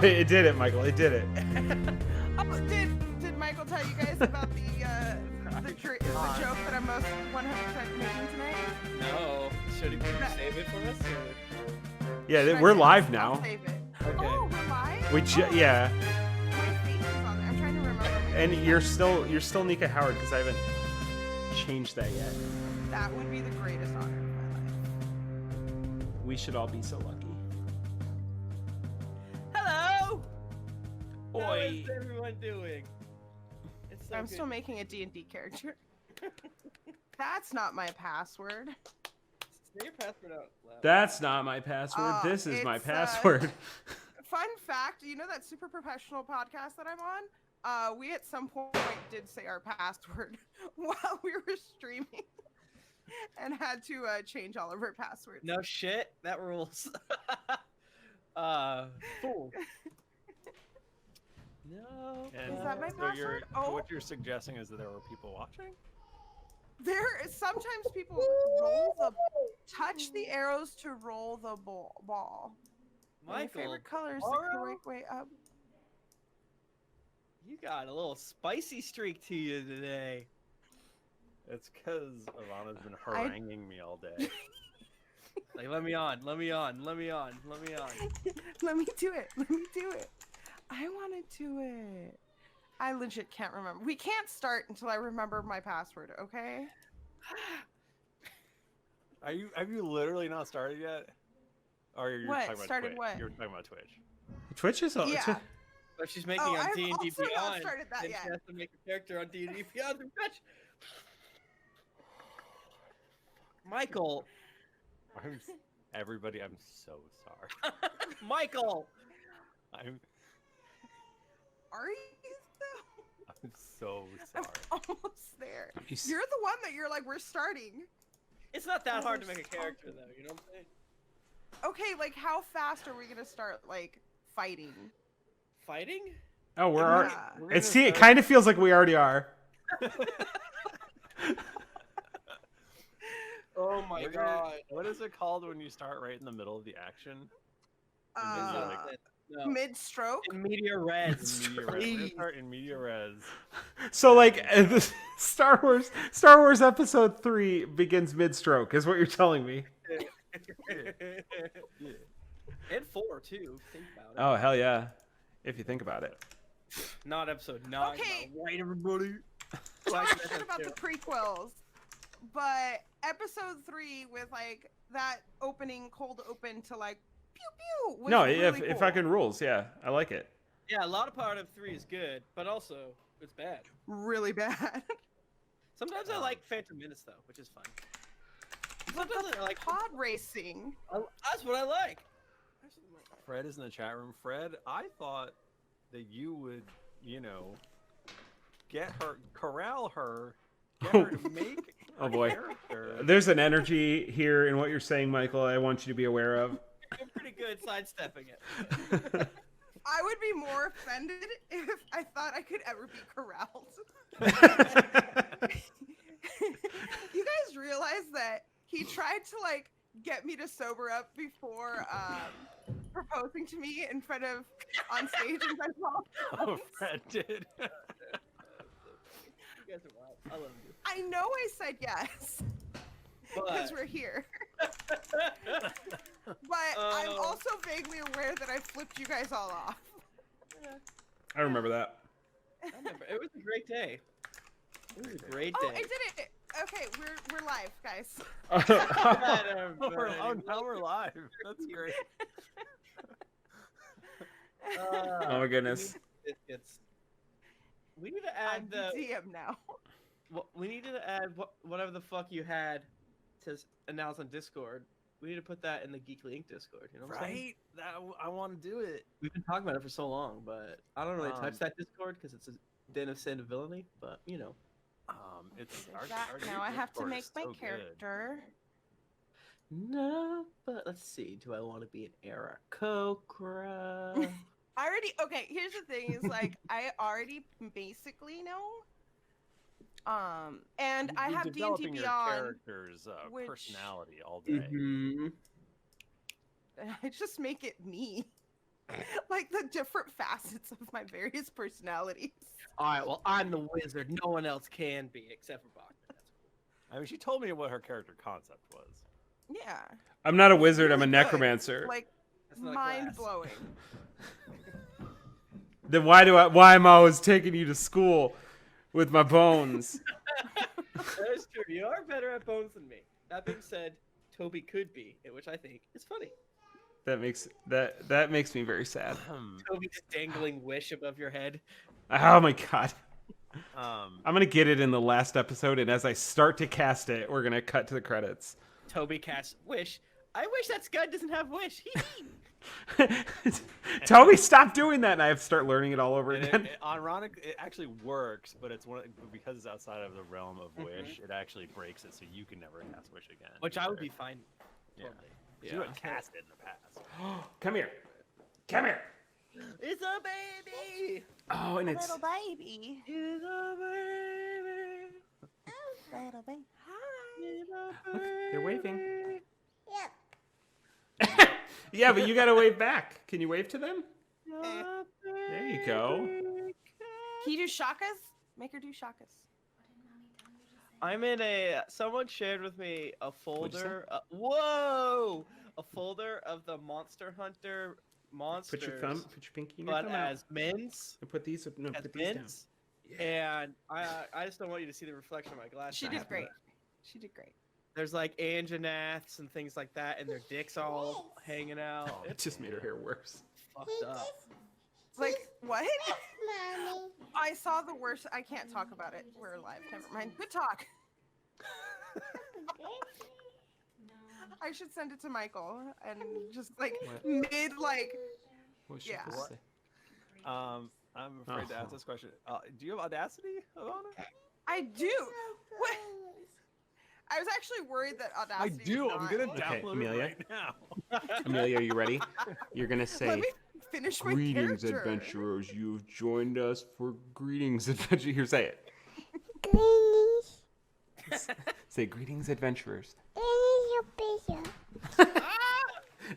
it did it, Michael. It did it. Oh, did Michael tell you guys about the joke that I'm most 100% making tonight? No. Should he save it for us? Or? Yeah, we're live now. I'll save it. Okay. Oh, we're live? Yeah. My face is on there. I'm trying to remember. And you're still Nika Howard because I haven't changed that yet. That would be the greatest honor of my life. We should all be so lucky. Hello. How Oi. is everyone doing? It's so I'm good. still making a D&D character. That's not my password. Say your password out loud. That's not my password. This is my it's, password. Fun fact, you know that super professional podcast that I'm on? We at some point did say our password while we were streaming and had to change all of our passwords. No shit. That rules. Fool. No. And Is that my so password? So what you're suggesting is that there were people watching? There is sometimes people touch the arrows to roll the ball. My Michael, favorite color is the Oro? correct way up. you got a little spicy streak to you today. It's because Ivana's been haranguing me all day. Like, let me on, let me on, let me on, let me on. Let me do it. Let me do it. I want to do it. I legit can't remember. We can't start until I remember my password, okay? Have you literally not started yet? Or you're What? talking about Started Twitch? what? You're talking about Twitch. Twitch is Yeah. But she's making Oh, on I've D&D also not Beyond. started that and yet. she has to make a character on D&D Beyond. Bitch. Michael. Everybody, I'm so sorry. Michael. I'm Are you though? I'm so I'm sorry. almost there. You s- You're the one that you're like, we're starting. It's not that hard to there's make a character, though. You know what I'm saying? Okay, like how fast are we gonna start like fighting? Fighting? Oh, we're Yeah. already. We're It gonna it start- kind of feels like we already are. Oh my We're gonna- god. What is it called when you start right in the middle of the action? Uh, No. mid-stroke. In media res. In media res. We're gonna Please. start in media res. So like Star Wars Episode 3 begins mid-stroke, is what you're telling me. And 4 too. Think about it. Oh hell yeah, if you think about it. Not episode 9. Okay. Right, everybody. Talk shit about the prequels, but episode 3 with like that opening, cold open to like pew pew. Was No, really if cool. fucking rules, yeah, I like it. Yeah, a lot of part of 3 is good, but also it's bad. really bad. Sometimes I like Phantom Menace though, which is fun. Sometimes I like Pod racing. That's what I like. Fred is in the chat room. Fred, I thought that you would, get her, corral her, get her to make Oh a boy. character. There's an energy here in what you're saying, Michael. I want you to be aware of. I'm pretty good sidestepping it. I would be more offended if I thought I could ever be corralled. You guys realize that he tried to like get me to sober up before proposing to me in front of on stage in front of all. Oh, Fred did. You guys are wild. I love you. I know I said yes because we're here, but I'm also vaguely aware that I flipped you guys all off. I remember that. I remember. It was a great day. It was a great day. Oh, I did it. Okay, we're live, guys. Now we're live. That's great. Oh my goodness. We need to I'm add the DM now. we need to add whatever the fuck you had to announce on Discord. We need to put that in the GeeklyInc Discord. You know what I'm saying? Right? I want to do it. We've been talking about it for so long, but I don't really Um, touch that Discord because it's a den of sin and villainy. But you know, It's Now I have to Discord make is my so good. character. no. But let's see. Do I want to be an Aarakocra? I already okay. Here's the thing: is like I already basically know. And I You're have D&D developing your Beyond. character's which- personality all day. Mhm. I just make it me. like the different facets of my various personalities. All right, well, I'm the wizard. No one else can be except for Bachmann. That's cool. I mean, she told me what her character concept was. Yeah. I'm not a wizard. I'm a Really good. necromancer. Like That's not a mind class. blowing. Then why am I always taking you to school with my bones? That is true. You are better at bones than me. That being said, Toby could be, which I think is funny. That makes me very sad. Toby just dangling wish above your head. Oh my god. Um, I'm gonna get it in the last episode, and as I start to cast it, we're gonna cut to the credits. Toby casts wish. I wish that Skud doesn't have wish. Toby, stop doing that, and I have to start learning it all over again. ironic, it actually works, but it's because it's outside of the realm of wish. It actually breaks it, so you can never cast wish again. Which I would be fine. Yeah. Totally. You would cast it in the past. Come here. Come here. It's a baby. Oh, and it's baby. It's a baby. Little baby. look, they're waving. Yep. Yeah, but you gotta wave back. Can you wave to them? There you go. Can you do shakas? Make her do shakas. I'm in a. Someone shared with me a What'd you say? folder. Whoa! A folder of the Monster Hunter monsters. Put your pinky in your but thumb out. as mints. And put these down. Mints. And I just don't want you to see the reflection of my glass. She did great. She did great. There's like Anjanaths and things like that, and their dicks all hanging out. Oh, it just made her hair worse. Fucked up. Like what? Mommy. I saw the worst. I can't talk about it. We're live. Never mind. Good talk. I should send it to Michael and just like What? mid like. What was she Yeah. supposed to say? I'm afraid to ask this question. Do you have Audacity, Ivana? I do. What? I was actually worried that I Audacity. do. Was I'm not. gonna Okay, download Amelia. it right now. Amelia, are you ready? You're gonna Let say, me finish my "Greetings, character. adventurers! You've joined us for greetings, adventure." Here, say it. Please. Say, "Greetings, adventurers." Your picture.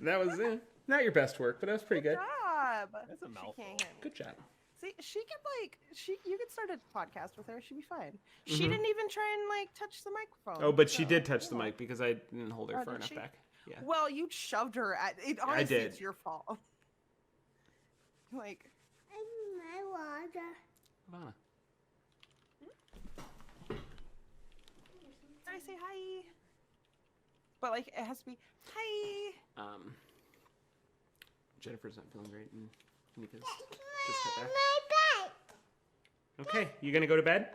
That was not your best work, but that was pretty good. Job. That's a She mouthful. can't hear me. Good job. See, she could you could start a podcast with her. She'd be fine. She Mhm. didn't even try and like touch the microphone. Oh, but she so, did touch the you know. mic because I didn't hold her Oh, far did enough she? back. Yeah. Well, you shoved her at it. Honestly, did. it's your fault. Like, My water. Ivana. did I say hi? But like, it has to be hi. Jennifer's not feeling great, and Nika's just got back. My bed. Okay, you gonna go to bed?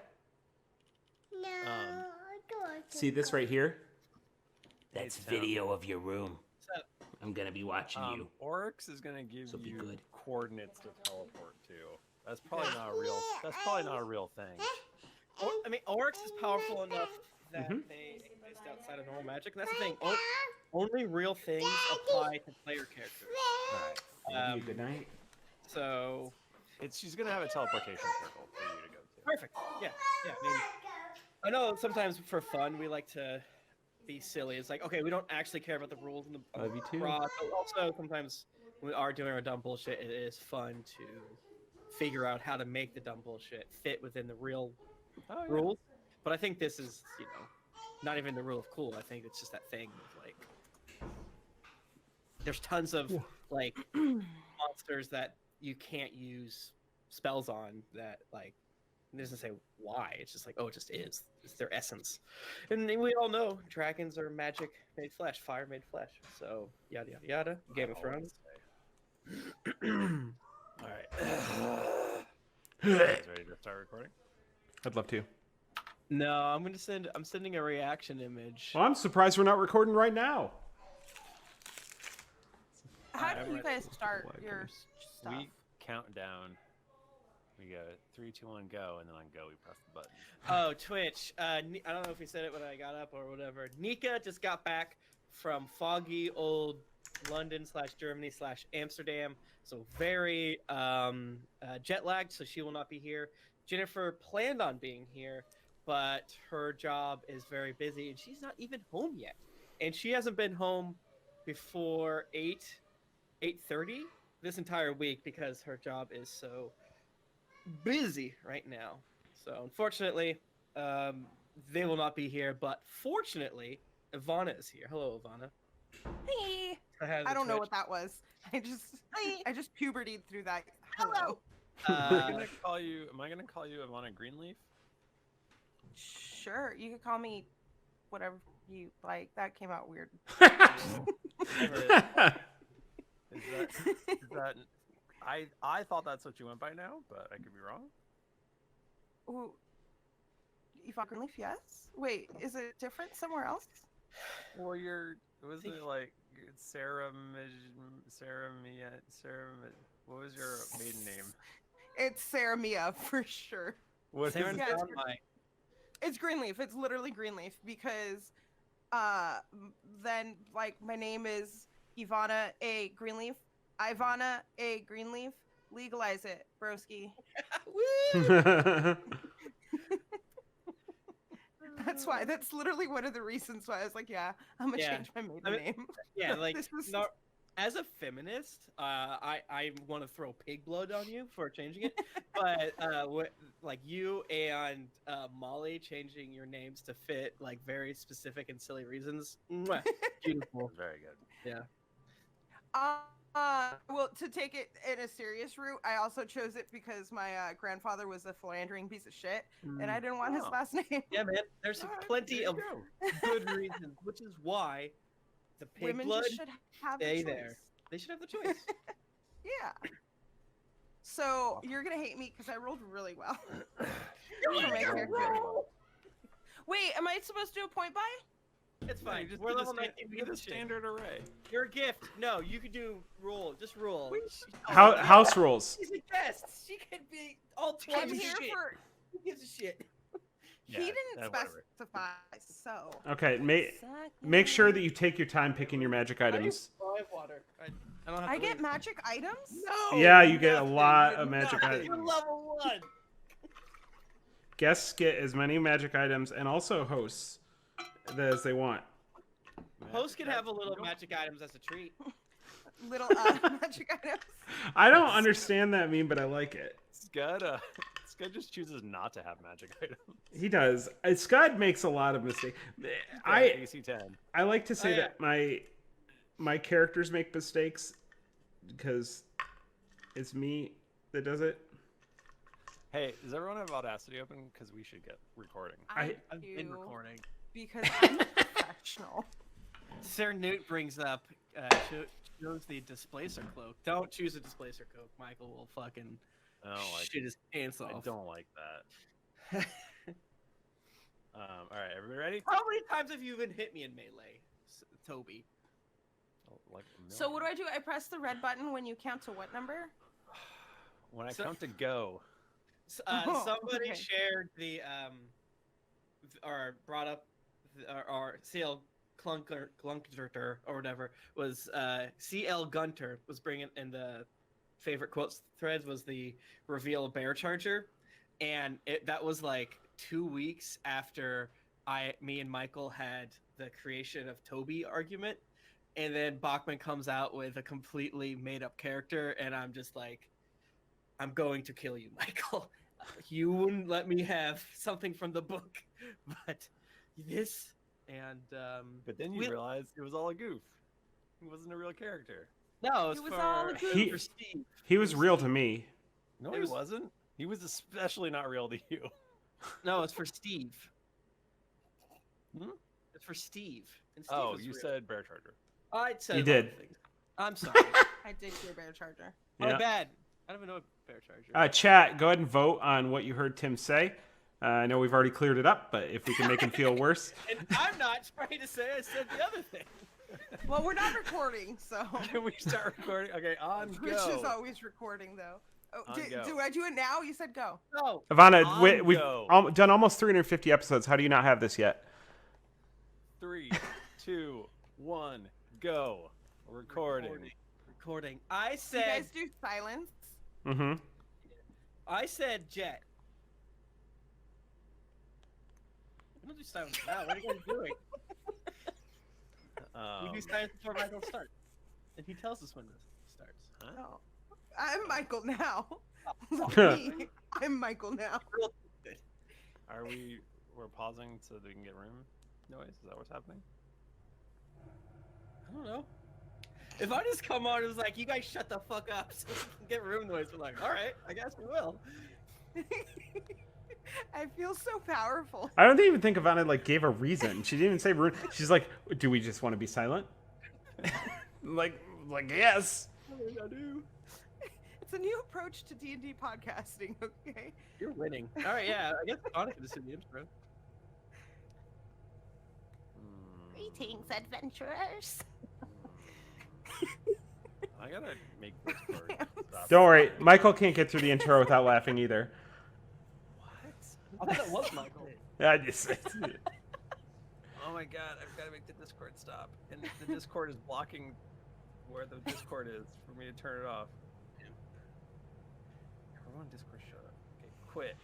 No. See this right here? That's video of your room. So- I'm gonna be watching Oryx is gonna give So be you good. coordinates to teleport to. That's probably not a real. That's probably not a real thing. I mean, Oryx is powerful enough that Mhm. they exist outside of normal magic, and that's the thing. Only real things apply to player characters. All right. Maybe Um, good night. So She's gonna have a teleportation circle for you to go to. perfect. Yeah. I mean, I know sometimes for fun we like to be silly. It's like, okay, we don't actually care about the rules and the Love you too. but also sometimes when we are doing our dumb bullshit, it is fun to figure out how to make the dumb bullshit fit within the real Oh, yeah. rules. But I think this is, not even the rule of cool. I think it's just that thing of like, there's tons of like monsters that you can't use spells on that like it doesn't say why. It's just like, oh, it just is. It's their essence. And we all know dragons are magic made flesh, fire made flesh. So yada yada yada. Game of Thrones. All right. You guys ready to start recording? I'd love to. No, I'm sending a reaction image. Well, I'm surprised we're not recording right now. How I'm do you ready. guys start Like your it. stuff? We count down. We go 3, 2, 1, go, and then on go we press the button. Oh, Twitch. I don't know if we said it when I got up or whatever. Nika just got back from foggy old London / Germany / Amsterdam. So very jet lagged, so she will not be here. Jennifer planned on being here, but her job is very busy and she's not even home yet. And she hasn't been home before 8:30 this entire week because her job is so busy right now. So unfortunately, they will not be here. But fortunately, Ivana is here. Hello, Ivana. Hey. have I the don't know Twitch. what that was. I just pubertied through that. Hello. Am I gonna call you Ivana Greenleaf? Sure, you could call me whatever you like. That came out weird. Is that I thought that's what you went by now, but I could be wrong. Ooh, Ivana Greenleaf, yes. Wait, is it different somewhere else? Well, was it like Sarah? What was your maiden name? It's Sarah Mia for sure. What Sarah is Yeah, it? It's Greenleaf. It's literally Greenleaf because then like my name is Ivana A. Greenleaf. Ivana A. Greenleaf. Legalize it, broski. That's why. That's literally one of the reasons why I was like, yeah, I'm gonna change my maiden name. Yeah, like This was- not, as a feminist, I want to throw pig blood on you for changing it, but like you and Molly changing your names to fit like very specific and silly reasons. Mwah, beautiful. Very good. Yeah. Well, to take it in a serious route, I also chose it because my grandfather was a philandering piece of shit, and I didn't want his Oh. last name. Yeah, man. There's plenty There of you good reasons, which is why the pig Women blood just should have stay the choice. there. They should have the choice. Yeah. So you're gonna hate me because I rolled really well. You're For my gonna character. roll. Wait, am I supposed to do a point by? It's No, fine. you just We're do the level 19. We do give the a shit. standard array. You're a gift. No, you could do roll. Just roll. House rules. She's a guest. She could be all I'm 20 here shit. for. Who gives a shit? Yeah, He didn't whatever. specify, so. Okay, make sure that you take your time picking your magic items. I have water. I don't have I to get leave. magic items. No. Yeah, you get a nothing. lot You of get magic nothing. items. You're level 1. Guests get as many magic items, and also hosts as they want. Host can have a little magic items as a treat. Little magic items. I don't understand that meme, but I like it. Scud just chooses not to have magic items. He does. Scud makes a lot of mistakes. AC 10. I like to say Oh, yeah. that my characters make mistakes because it's me that does it. Hey, does everyone have Audacity open? Because we should get recording. I I've do been recording. because I'm a professional. Sir Newt brings up chose the displacer cloak. Don't choose a displacer cloak. Michael will fucking I don't like shit his pants I off. don't like that. All right, everybody ready? How many times have you even hit me in melee, Toby? Oh, like a So what do million. I do? I press the red button when you count to what number? When I So- count to go. Oh, Somebody okay. shared the or brought up our CL Clunker or whatever was CL Gunter was bringing in the favorite quotes threads was the reveal of Bear Charger, and that was like 2 weeks after me and Michael had the creation of Toby argument, and then Bachmann comes out with a completely made up character, and I'm just like, I'm going to kill you, Michael. You wouldn't let me have something from the book, but this and But then you we- realized it was all a goof. He wasn't a real character. no, it It was, was all a for, goof. for Steve. He was real to me. No, It he was- wasn't. He was especially not real to you. No, it's for Steve. Hmm? It's for Steve. And Steve Oh, was you real. said Bear Charger. I said You a lot of did. things. I'm sorry. I did hear Bear Charger. My Yeah. bad. I don't even know what Bear Charger. Chat, go ahead and vote on what you heard Tim say. I know we've already cleared it up, but if we can make him feel worse. And I'm not trying to say I said the other thing. Well, we're not recording, so. Can we start recording? Okay, on Rich is go. always recording, though. Oh, On do go. I do it now? You said go. No. Ivana, On we've go. done almost 350 episodes. How do you not have this yet? 3, 2, 1, go. Recording. Recording. I Do you said guys do silence? Mm-hmm. I said jet. We don't do silence now. What are you guys doing? We do silence before Michael starts. And he tells us when this starts. Huh? No. I'm Michael now. Look at me. I'm Michael now. We're pausing so that we can get room noise? Is that what's happening? I don't know. If I just come on and was like, you guys shut the fuck up so we can get room noise, we're like, all right, I guess we will. I feel so powerful. I don't even think Ivana like gave a reason. She didn't even say rude. She's like, do we just want to be silent? like yes. I do. It's a new approach to D&D podcasting, okay? You're winning. All right, yeah, I guess Ivana can just do the intro. Greetings, adventurers. I gotta make this part stop. Don't worry, Michael can't get through the intro without laughing either. I thought it was Michael. I just. Oh my god, I've gotta make the Discord stop. And the Discord is blocking where the Discord is for me to turn it off. Everyone Discord shut up. Okay, quit.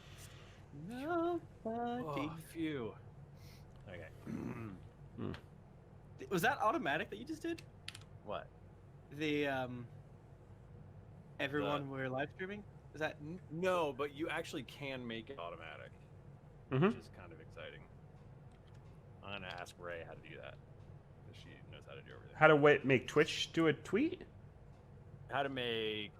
Nobody. Oh, phew. Okay. Was that automatic that you just did? What? The everyone we're live streaming? Is that No, but you actually can make it automatic, Mm-hmm. which is kind of exciting. I'm gonna ask Ray how to do that, because she knows how to do everything. How to make Twitch do a tweet? How to make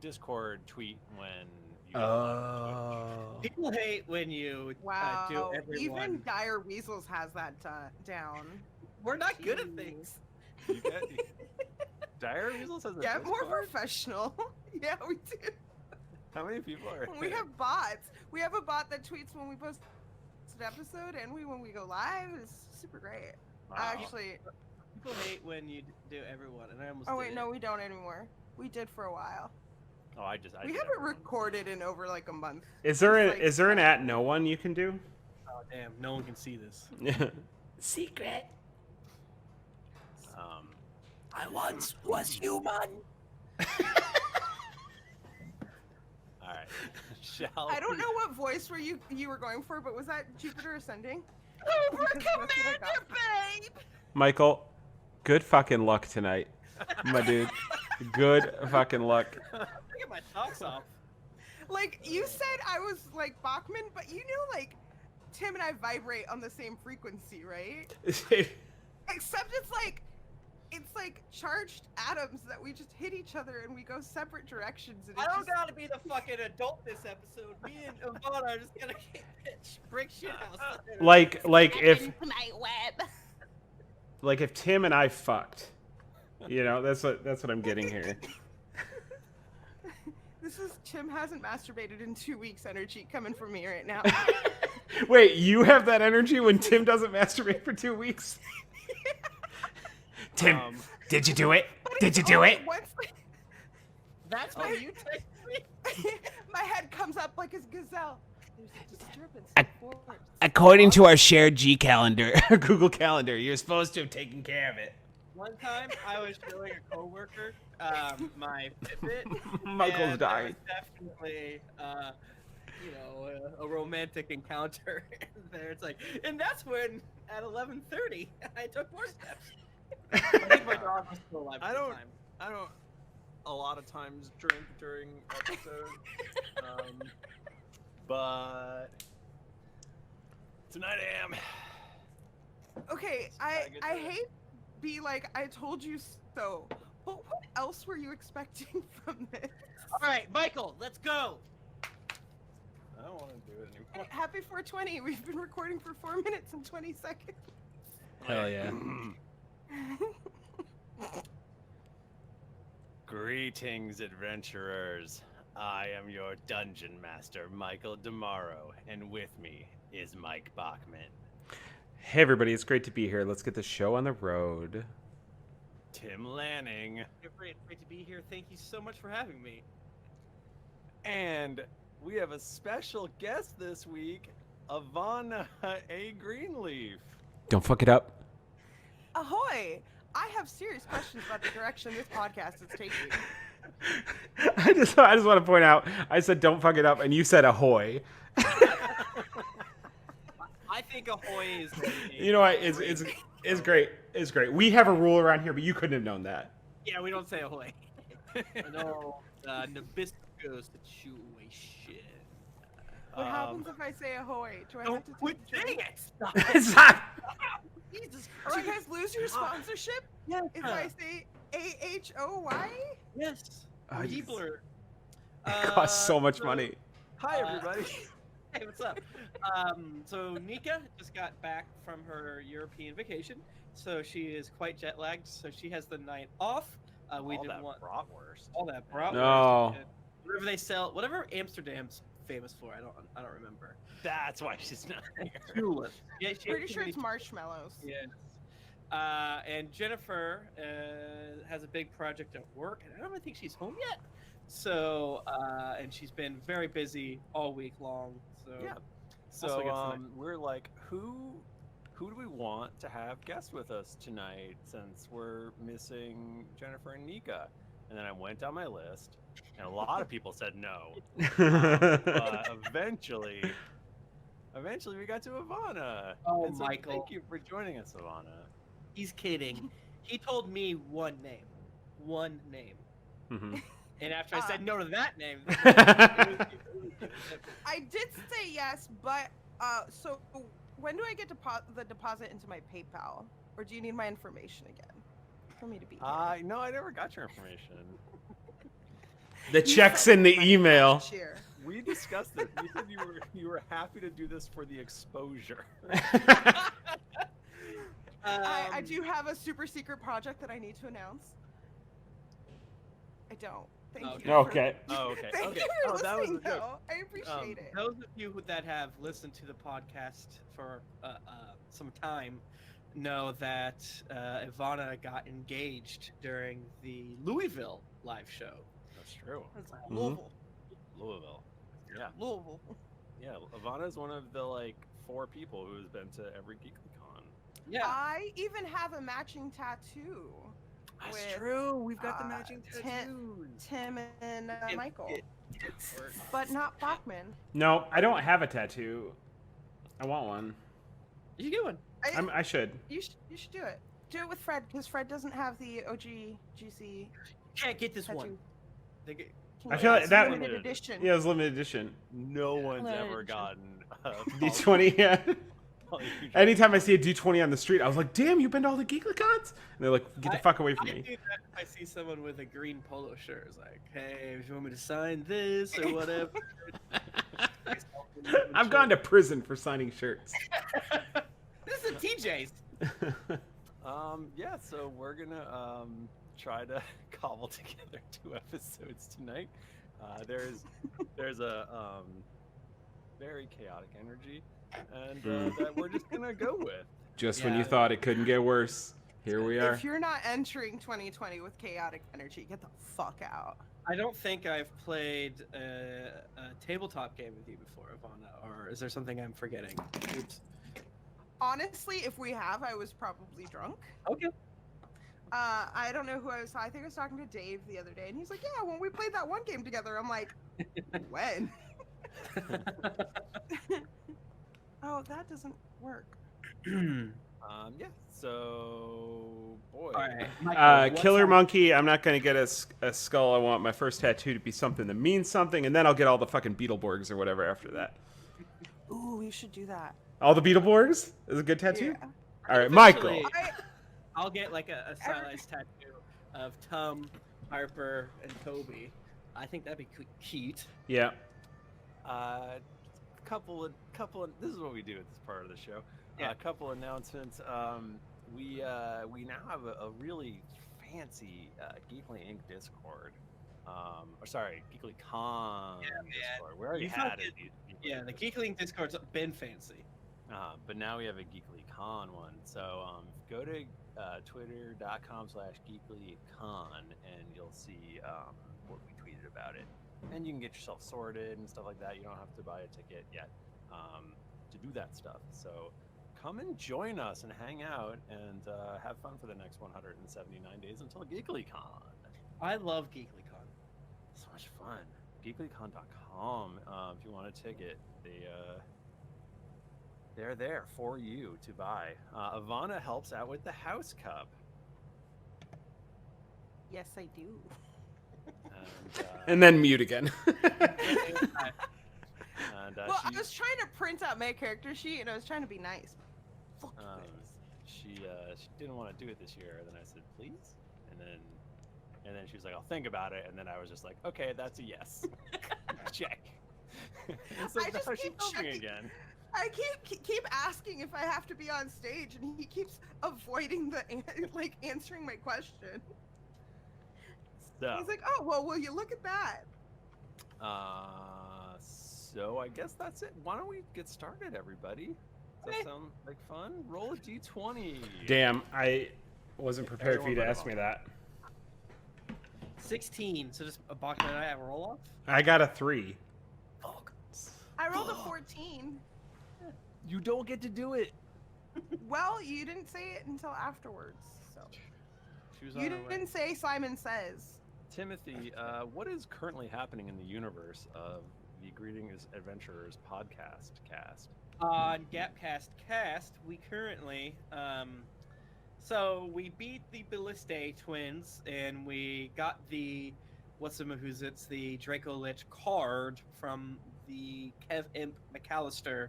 Discord tweet when you people hate when you Wow. do everyone? Even Dire Weasels has that down. We're not good at things. You get Dire Weasels has a Get more Discord? professional. Yeah, we do. How many people are We there? have bots. We have a bot that tweets when we post an episode and when we go live. It's super great. Wow. Actually, People hate when you do everyone, and I almost. oh wait, did no, it. we don't anymore. We did for a while. Oh, I We did haven't everyone. recorded in over like a month. Is there It's like- an at no one you can do? Oh damn! No one can see this. Secret. I once was human. All right. Shall I don't we- know what voice you were going for, but was that Jupiter Ascending? Oh, Because that's what I got. babe. Michael, good fucking luck tonight, my dude. Good fucking luck. I get my socks off. Like you said, I was like Bachmann, but you know, like Tim and I vibrate on the same frequency, right? Except it's like charged atoms that we just hit each other and we go separate directions. And I it's don't just- gotta be the fucking adult this episode. Me and Ivana are just gonna break shit house. like if Into my web. if Tim and I fucked, you know, that's what I'm getting here. This is Tim hasn't masturbated in 2 weeks energy coming from me right now. Wait, you have that energy when Tim doesn't masturbate for 2 weeks? Tim, did you do it? Did you do it? Once That's why you text me. my head comes up like a gazelle. There's a disturbance. I- in the forest. According to our shared G calendar, Google Calendar, you're supposed to have taken care of it. One time, I was showing a coworker my Fitbit. Michael's and dying. There was definitely, a romantic encounter there. It's like, and that's when at 11:30 I took more steps. I think my dog was still alive at the time. I don't a lot of times drink during episodes. But tonight I am. Okay, I hate be like I told you so, but what else were you expecting from this? All right, Michael, let's go. I don't want to do it anymore. Happy 420. We've been recording for 4 minutes and 20 seconds. Hell yeah. Greetings, adventurers. I am your dungeon master, Michael DiMauro, and with me is Mike Bachmann. Hey everybody, it's great to be here. Let's get the show on the road. Tim Lanning, Great to be here. Thank you so much for having me. and we have a special guest this week, Ivana A. Greenleaf. Don't fuck it up. Ahoy! I have serious questions about the direction this podcast is taking. I just want to point out, I said don't fuck it up, and you said ahoy. I think ahoy is. You know what? It's great. It's great. We have a rule around here, but you couldn't have known that. Yeah, we don't say ahoy. No. Nabisco situation. What happens if I say ahoy? Do I have Don't to quit take saying the it! It's not. Jesus Do you Christ! guys lose your sponsorship Yeah. if I say AHOY? Yes. Oh, you- Weebler. It costs so much money. Hi, everybody. Hey, what's up? So Nika just got back from her European vacation, so she is quite jet lagged. So she has the night off. We All didn't that want bratwurst. all that bratwurst. No. and whatever they sell, whatever Amsterdam's famous for. I don't remember. That's why she's not here. Tulip. Yeah, she Pretty ate too sure many it's marshmallows. Yes. And Jennifer has a big project at work, and I don't really think she's home yet. So, and she's been very busy all week long. So, Yeah. Also gets So the we're like, who do we want to have guests with us tonight since we're missing Jennifer and Nika? And then I went down my list, and a lot of people said no. But eventually we got to Ivana. Oh, And so Michael. thank you for joining us, Ivana. he's kidding. He told me one name. One name. Mhm. And after I said no to that name, I did say yes, but so when do I get the deposit into my PayPal, or do you need my information again for me to be here? No, I never got your information. The check's in the email. Cheer. We discussed it. You said you were happy to do this for the exposure. I do have a super secret project that I need to announce. I don't. Thank Okay. you. Okay. Oh, okay. Thank Okay. you for Oh, that was listening, a joke. though. I appreciate it. those of you that have listened to the podcast for some time know that Ivana got engaged during the Louisville live show. That's true. It's like Mhm. Louisville. Yeah. Louisville. Yeah. Ivana's one of the like 4 people who's been to every GeeklyCon. Yeah. I even have a matching tattoo. That's with, true. We've got the uh, matching Tim- tattoos. Tim and Michael, It's but not Bachmann. No, I don't have a tattoo. I want one. You should get one. I should. You should do it. Do it with Fred, because Fred doesn't have the OG GC Can't get this tattoo. one. They get, Can I you feel get like it? that- Limited edition. Yeah, it was limited edition. No one's Limited ever edition. gotten D20, yeah. Polyhedron. Anytime I see a D20 on the street, I was like, damn, you've been to all the GeeklyCons? And they're like, get the fuck away from I me. do that if I see someone with a green polo shirt. It's like, hey, if you want me to sign this or whatever. I've gone to prison for signing shirts. This is a TJ's. Yeah, so we're gonna try to cobble together 2 episodes tonight. There's a very chaotic energy, and that we're just gonna go with. Just when Yeah. you thought it couldn't get worse, here we are. If you're not entering 2020 with chaotic energy, get the fuck out. I don't think I've played a tabletop game with you before, Ivana, or is there something I'm forgetting? Oops. Honestly, if we have, I was probably drunk. Okay. I don't know who I was. I think I was talking to Dave the other day, and he's like, "Yeah, when we played that one game together." I'm like, "When?" Oh, that doesn't work. Yeah. So, boy. All right. Killer Monkey, I'm not going to get a skull. I want my first tattoo to be something that means something, and then I'll get all the fucking Beetleborgs or whatever after that. Ooh, we should do that. All the Beetleborgs is a good tattoo? Yeah. All right, Michael. Eventually, I'll get like a stylized tattoo of Tom, Harper, and Toby. I think that'd be cute. Yeah. Couple of. This is what we do at this part of the show. Yeah. A couple announcements. We now have a really fancy GeeklyInc Discord. Or sorry, GeeklyCon Discord. We already You've had not it. Yeah, the GeeklyInc Discord's been fancy. But now we have a GeeklyCon one. So go to twitter.com/GeeklyCon and you'll see what we tweeted about it. And you can get yourself sorted and stuff like that. You don't have to buy a ticket yet to do that stuff. So come and join us and hang out and have fun for the next 179 days until GeeklyCon. I love GeeklyCon. So much fun. GeeklyCon.com. If you want a ticket, they're there for you to buy. Ivana helps out with the House Cup. Yes, I do. And then mute again. And Well, I was trying to print out my character sheet, and I was trying to be nice. Fuck you guys. she didn't want to do it this year. And then I said, please. And then she was like, I'll think about it. And then I was just like, okay, that's a yes. Check. And so I just now she's keep helping checking. again. I keep asking if I have to be on stage, and he keeps avoiding answering my question. So, He's like, "Oh, well, will you look at that?" so I guess that's it. Why don't we get started, everybody? Does that sound like fun? Roll a d20. Damn, I wasn't prepared for you to Everyone ask me that. 16. So just a Bachmann and I have a roll off. I got a 3. Fuck. I rolled a 14. You don't get to do it. Well, you didn't say it until afterwards, so She was on you her way. didn't say Simon Says. Timothy, what is currently happening in the universe of the Greetings Adventurers podcast cast? On Gapcast Cast, we currently, so we beat the Balliste twins, and we got the, it's the Draco Lich card from the Kev Imp McAllister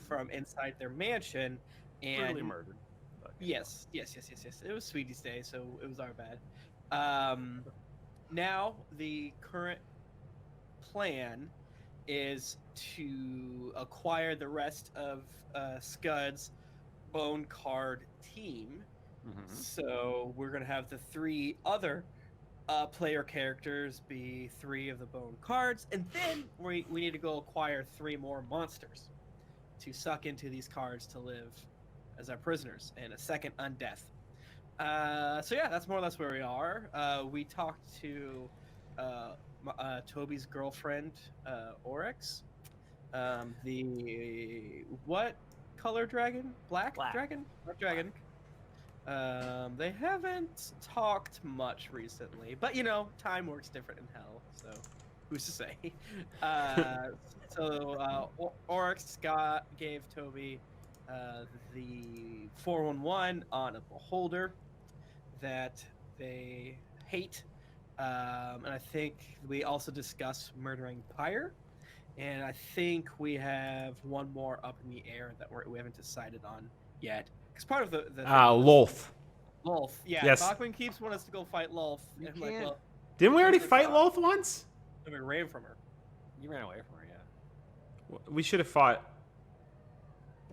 from inside their mansion, and Brutally murdered. But, yes. It was Sweetie's Day, so it was our bad. Now the current plan is to acquire the rest of Scud's bone card team. Mhm. So we're gonna have the 3 other player characters be 3 of the bone cards, and then we need to go acquire 3 more monsters to suck into these cards to live as our prisoners and a second undeath. So yeah, that's more or less where we are. We talked to Toby's girlfriend, Oryx. The what color dragon? Black dragon? Black dragon. They haven't talked much recently, but you know, time works different in hell, so who's to say? Oryx gave Toby the 411 on a beholder that they hate, and I think we also discussed murdering Pyre, and I think we have one more up in the air that we haven't decided on yet. Because part of the Lolth. Lolth, yeah. Yes. Bachmann keeps wanting us to go fight Lolth. You and I'm like, can't. well, Didn't we already Good fight thought. Lolth once? we ran from her. You ran away from her, yeah. We should have fought.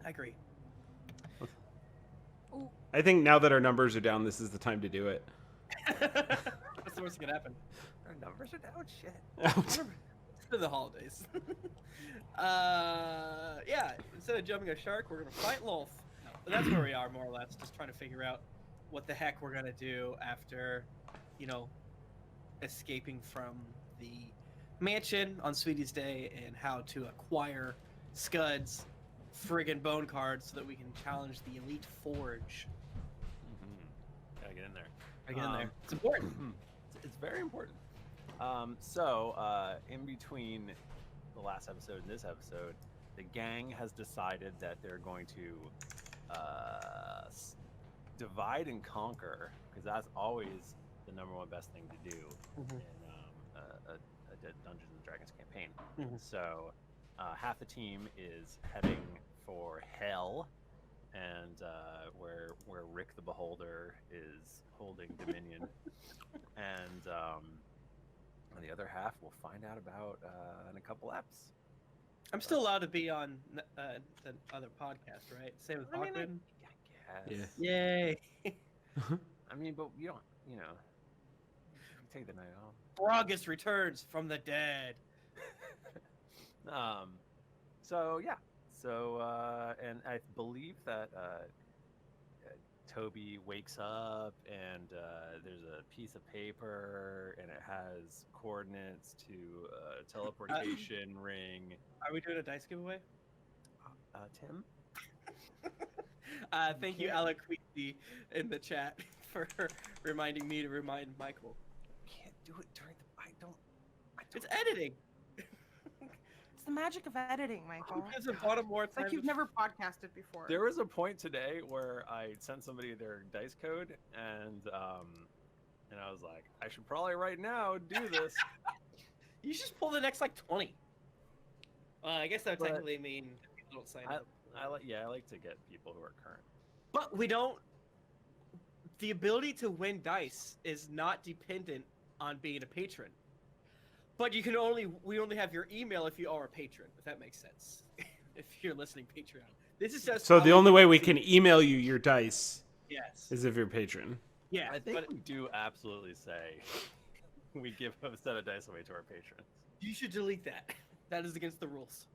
I agree. I think now that our numbers are down, this is the time to do it. That's the worst that could happen. Our numbers are down. Shit. It's been the holidays. Yeah, instead of jumping a shark, we're gonna fight Lolth. No, but that's where we are, more or less, just trying to figure out what the heck we're gonna do after, you know, escaping from the mansion on Sweetie's Day, and how to acquire Scud's friggin' bone cards so that we can challenge the Elite Forge. Gotta get in there. I get in there. It's important. It's very important. In between the last episode and this episode, the gang has decided that they're going to divide and conquer, because that's always the #1 best thing to do in a Dungeons and Dragons campaign. So half the team is heading for Hell, and where Rick the Beholder is holding dominion, and the other half we'll find out about in a couple eps. I'm still allowed to be on the other podcast, right? Same with I mean, Bachmann. I guess. Yay! I mean, but you don't, you take the night off. Brogus returns from the dead. And I believe that Toby wakes up, and there's a piece of paper, and it has coordinates to a teleportation ring. Are we doing a dice giveaway? Tim? Thank you, Alec Queasy, in the chat for reminding me to remind Michael. Can't do it during the. I don't. It's editing. It's the magic of editing, Michael. Who hasn't bought a more It's like time you've to- never podcasted before. There was a point today where I sent somebody their dice code, and And I was like, I should probably right now do this. You should just pull the next like 20. I guess that would But technically mean people don't sign up. I like to get people who are current. But we don't. The ability to win dice is not dependent on being a patron. But we only have your email if you are a patron, if that makes sense. If you're listening Patreon. This is just So the only way we can email you your dice Yes. is if you're a patron. Yeah. I think we do absolutely say we give a set of dice away to our patrons. You should delete that. That is against the rules.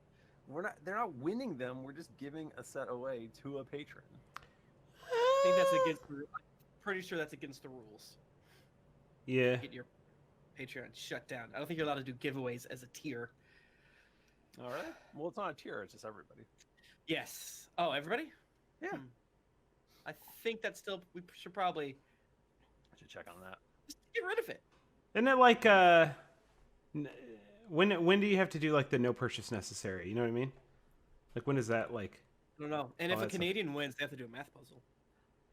They're not winning them, we're just giving a set away to a patron. I think that's against the pretty sure that's against the rules. Yeah. Get your Patreon shut down. I don't think you're allowed to do giveaways as a tier. All right. Well, it's not a tier, it's just everybody. Yes. Oh, everybody? Yeah. I think that's still. We should probably I should check on that. just get rid of it. Isn't it like when do you have to do like the no purchase necessary? You know what I mean? Like when is that like? I don't know. And Oh, if a that's Canadian wins, they have to do a math puzzle.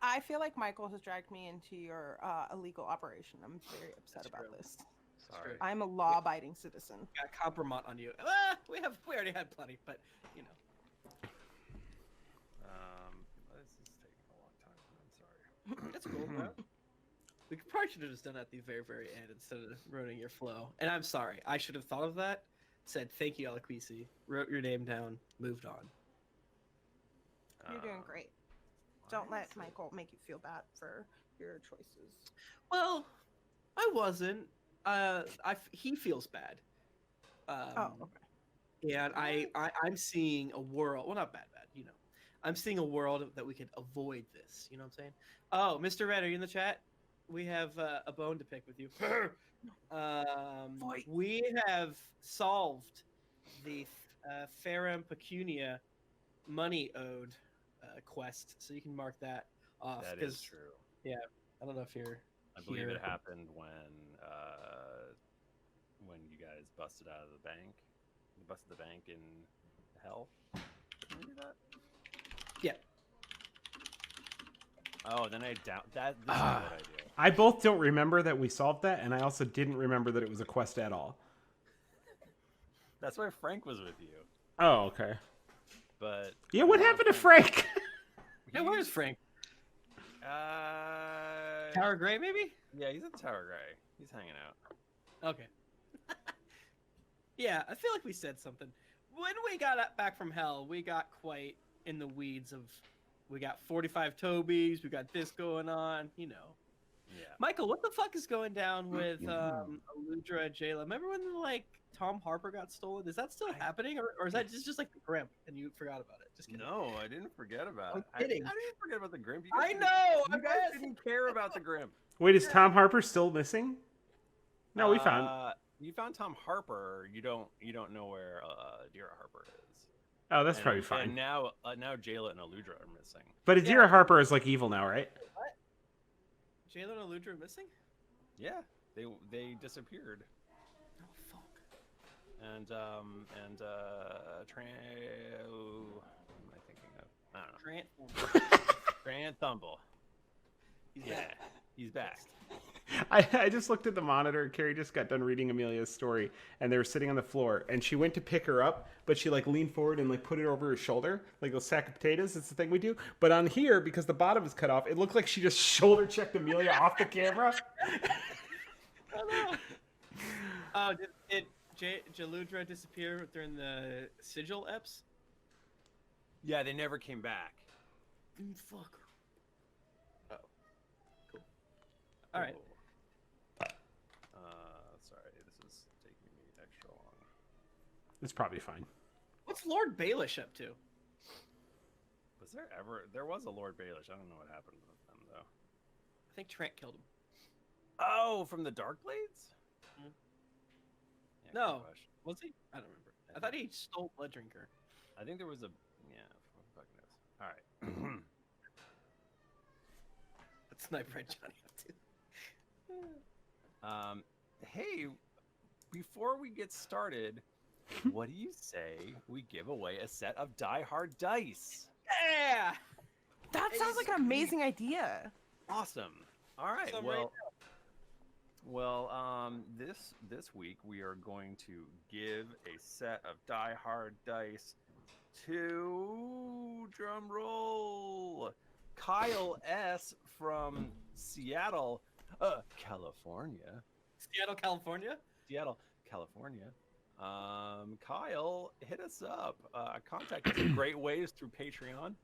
I feel like Michael has dragged me into your illegal operation. I'm very upset That's about true. this. Sorry. I'm a law-abiding citizen. Got a compromise on you. We already had plenty, but you know. This is taking a long time. I'm sorry. That's cool, bro. We probably should have just done that at the very, very end instead of ruining your flow. And I'm sorry. I should have thought of that. Said thank you, Alaquisi. Wrote your name down. Moved on. You're doing great. Don't let Michael make you feel bad for your choices. Well, I wasn't. He feels bad. Oh, okay. And I'm seeing a world. Well, not bad. You know, I'm seeing a world that we could avoid this. You know what I'm saying? Oh, Mr. Red, are you in the chat? We have a bone to pick with you. We have solved the Ferrum Pecunia money owed quest, so you can mark that off. That is true. Yeah, I don't know if you're. I believe here. it happened when you guys busted out of the bank. You busted the bank in hell. Did you do that? Yeah. Oh, then I doubt that. This is what I do. I both don't remember that we solved that, and I also didn't remember that it was a quest at all. That's why Frank was with you. Oh, okay. But Yeah, what happened to Frank? Hey, where is Frank? Tower Gray, maybe? Yeah, he's at the Tower Gray. He's hanging out. Okay. Yeah, I feel like we said something. When we got back from hell, we got quite in the weeds of. We got 45 Tobys. We got this going on. You know. Yeah. Michael, what the fuck is going down with Aludra and Jayla? Remember when like Tom Harper got stolen? Is that still happening, or is that just like the Grimp and you forgot about it? Just kidding. No, I didn't forget about I'm it. kidding. I didn't forget about the Grimp. I know. You guys didn't care about the Grimp. Wait, is Tom Harper still missing? No, we found. You found Tom Harper. You don't know where Adira Harper is. Oh, that's probably fine. And now Jayla and Aludra are missing. But Adira Harper is like evil now, right? Jayla and Aludra are missing? Yeah, they disappeared. Oh fuck. And who am I thinking of? I don't know. Grant Thumble. He's back. I just looked at the monitor. Carrie just got done reading Amelia's story, and they were sitting on the floor, and she went to pick her up, but she like leaned forward and like put it over her shoulder, like a sack of potatoes. It's the thing we do. But on here, because the bottom is cut off, it looked like she just shoulder checked Amelia off the camera. Oh, did Jaludra disappear during the sigil eps? Yeah, they never came back. Fuck. Oh. Cool. All right. Sorry, this is taking me extra long. It's probably fine. What's Lord Baelish up to? Was there ever? There was a Lord Baelish. I don't know what happened with them though. I think Trant killed him. Oh, from the Dark Blades? Mhm. Yeah, No. good question. Was he? I don't remember. I thought he stole Blood Drinker. I think there was a. Yeah, who the fuck knows? All right. That's Sniper Red Johnny up to. Hey, before we get started, what do you say we give away a set of Die Hard dice? Yeah. That sounds like an amazing idea. Awesome. All right. So Well, Well, this week we are going to give a set of Die Hard dice to drum roll Kyle S from Seattle, California. Seattle, California. Seattle, California. Kyle, hit us up. Contact us in great ways through Patreon,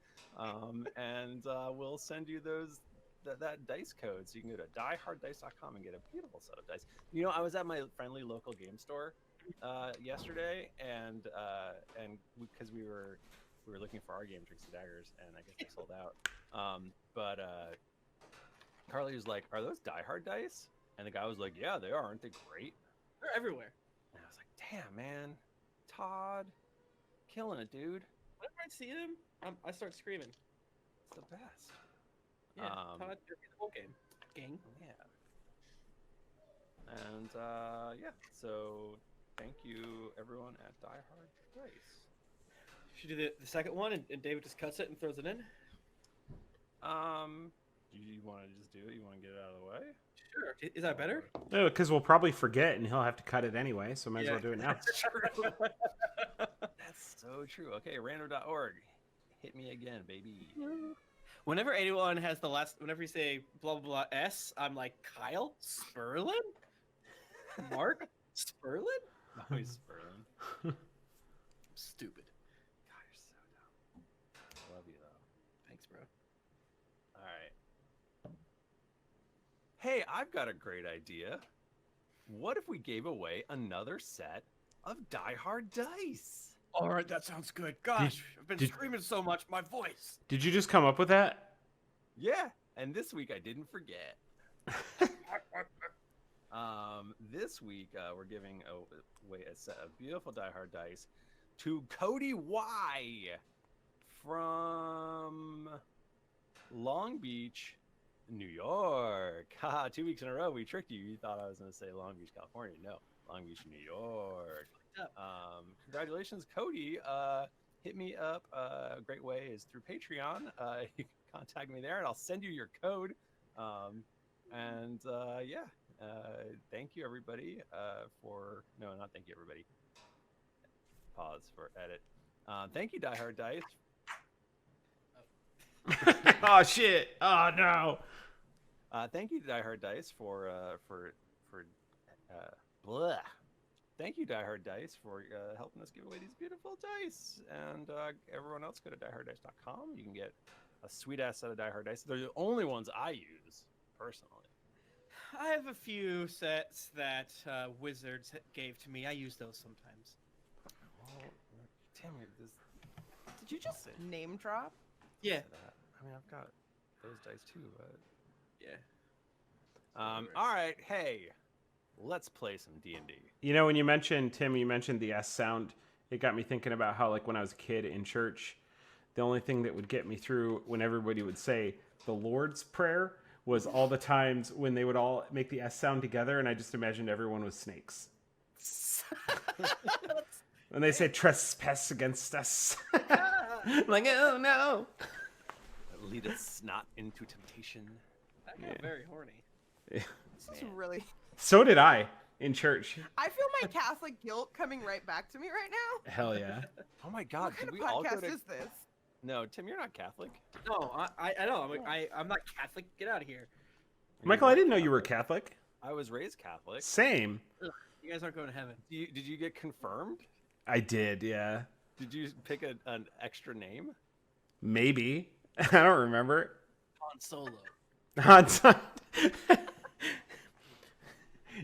and we'll send you that dice code, so you can go to dieharddice.com and get a beautiful set of dice. You know, I was at my friendly local game store yesterday, and because we were looking for our game, Tricks and Daggers, and I guess they sold out. But Carly was like, "Are those Die Hard dice?" And the guy was like, "Yeah, they are. Aren't they great?" They're everywhere. And I was like, "Damn, man, Todd, killing it, dude. Whenever I see them, I start screaming. It's the best." Yeah, Todd, you're in the whole game. Gang. Yeah. And yeah, so thank you everyone at Die Hard Dice. Should we do the second one, and David just cuts it and throws it in? You want to just do it? You want to get it out of the way? Sure. Is that better? No, because we'll probably forget, and he'll have to cut it anyway. So might as well do it now. That's so true. Okay, random.org. Hit me again, baby. Whenever anyone has the last, whenever you say blah blah blah S, I'm like Kyle Sperlin, Mark Sperlin. Always Sperlin. Stupid. God, you're so dumb. Love you though. Thanks, bro. All right. Hey, I've got a great idea. What if we gave away another set of Die Hard dice? All right, that sounds good. Gosh, I've been screaming so much, my voice. Did you just come up with that? Yeah, and this week I didn't forget. This week we're giving away a set of beautiful Die Hard dice to Cody Y from Long Beach, New York. Haha, 2 weeks in a row we tricked you. You thought I was going to say Long Beach, California. No, Long Beach, New York. Congratulations, Cody. Hit me up. A great way is through Patreon. You can contact me there, and I'll send you your code. Yeah. Thank you, everybody. Not thank you, everybody. Pause for edit. Thank you, Die Hard Dice. Oh shit! Oh no! Thank you, Die Hard Dice, for blah. Thank you, Die Hard Dice, for helping us give away these beautiful dice. And everyone else, go to dieharddice.com. You can get a sweet-ass set of Die Hard Dice. They're the only ones I use, personally. I have a few sets that Wizards gave to me. I use those sometimes. Well, damn it. Did you just name drop? Yeah. I mean, I've got those dice, too. But... Yeah. All right, hey. Let's play some D&D. You know, when you mentioned, Tim, you mentioned the S sound, it got me thinking about how, like, when I was a kid in church, the only thing that would get me through when everybody would say the Lord's Prayer was all the times when they would all make the S sound together, and I just imagined everyone was snakes. When they say trespass against us. I'm like, oh no. Lead us not into temptation. I got very horny. This is really... So did I in church. I feel my Catholic guilt coming right back to me right now. Hell yeah. Oh my God! What kind Did of we all go podcast to... is this? No, Tim, you're not Catholic. No, I know. I'm not Catholic. Get out of here. Michael, I didn't know you were Catholic. I was raised Catholic. Same. You guys aren't going to heaven. Did you get confirmed? I did, yeah. Did you pick an extra name? Maybe. I don't remember. Han Solo.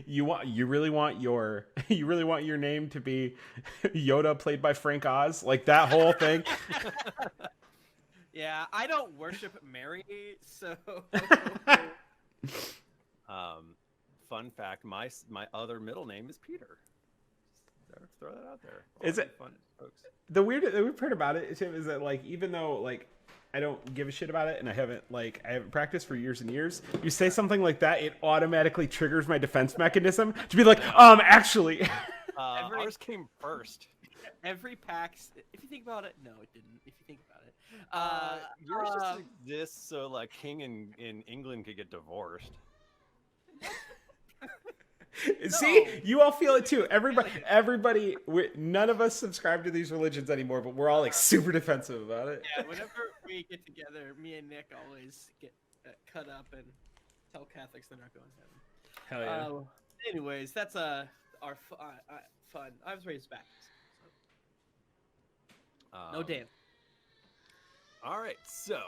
You really want your name to be Yoda played by Frank Oz? Like that whole thing? Yeah, I don't worship Mary, so. Fun fact: my other middle name is Peter. Just throw that out there. Is it fun, folks? The weird part about it, Tim, is that like even though like I don't give a shit about it and I haven't practiced for years and years, you say something like that, it automatically triggers my defense mechanism to be like, actually. Ours came first. Every PAX, if you think about it, no, it didn't. If you think about it, yours just exists so like King in England could get divorced. See, No. you all feel it too. Everybody, none of us subscribe to these religions anymore, but we're all like super defensive about it. Yeah, whenever we get together, me and Nick always get cut up and tell Catholics they're not going to heaven. Hell yeah. Anyways, that's our fun. I was raised Baptist. No dance. All right, so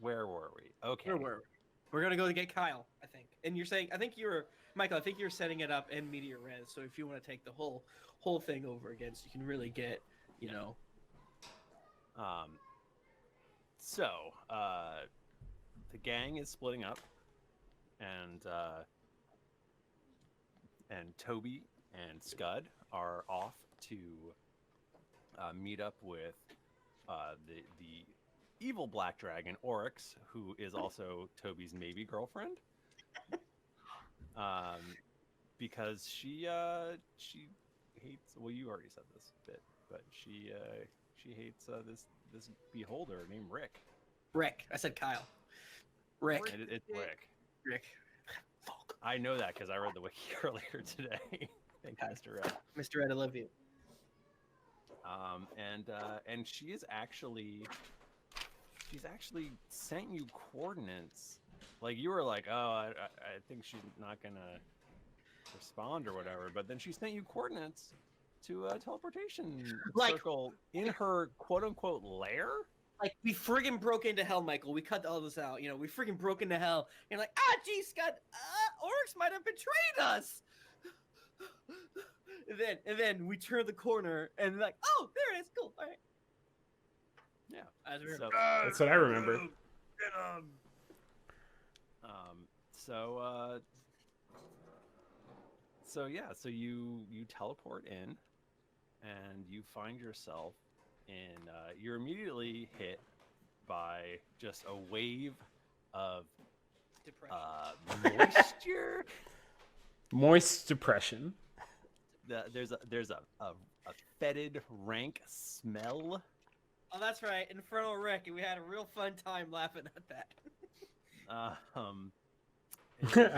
where were we? Okay. Where were we? We're gonna go to get Kyle, I think. And you're saying, I think you're Michael. I think you're setting it up in Meteor Res. So if you want to take the whole thing over again, so you can really get, you know. So the gang is splitting up, and Toby and Skud are off to meet up with the evil black dragon Oryx, who is also Toby's maybe girlfriend. Because she hates. Well, you already said this bit, but she hates this beholder named Rick. Rick. I said Kyle. Rick. It's Rick. Rick. Fuck. I know that because I read the wiki earlier today. Thank you, Mr. Red. Mr. Ed, I love you. And she's actually sent you coordinates. Like you were like, oh, I think she's not gonna respond or whatever. But then she sent you coordinates to a teleportation circle in her quote unquote lair. Like we friggin' broke into hell, Michael. We cut all this out. You know, we friggin' broke into hell. And you're like, gee, Scott, Oryx might have betrayed us. And then we turn the corner and like, oh, there it is. Cool. All right. Yeah. As we So, That's what I remember. So you teleport in, and you find yourself in. You're immediately hit by just a wave of moisture. Moist depression. There's a fetid, rank smell. Oh, that's right, Infernal Rick, and we had a real fun time laughing at that.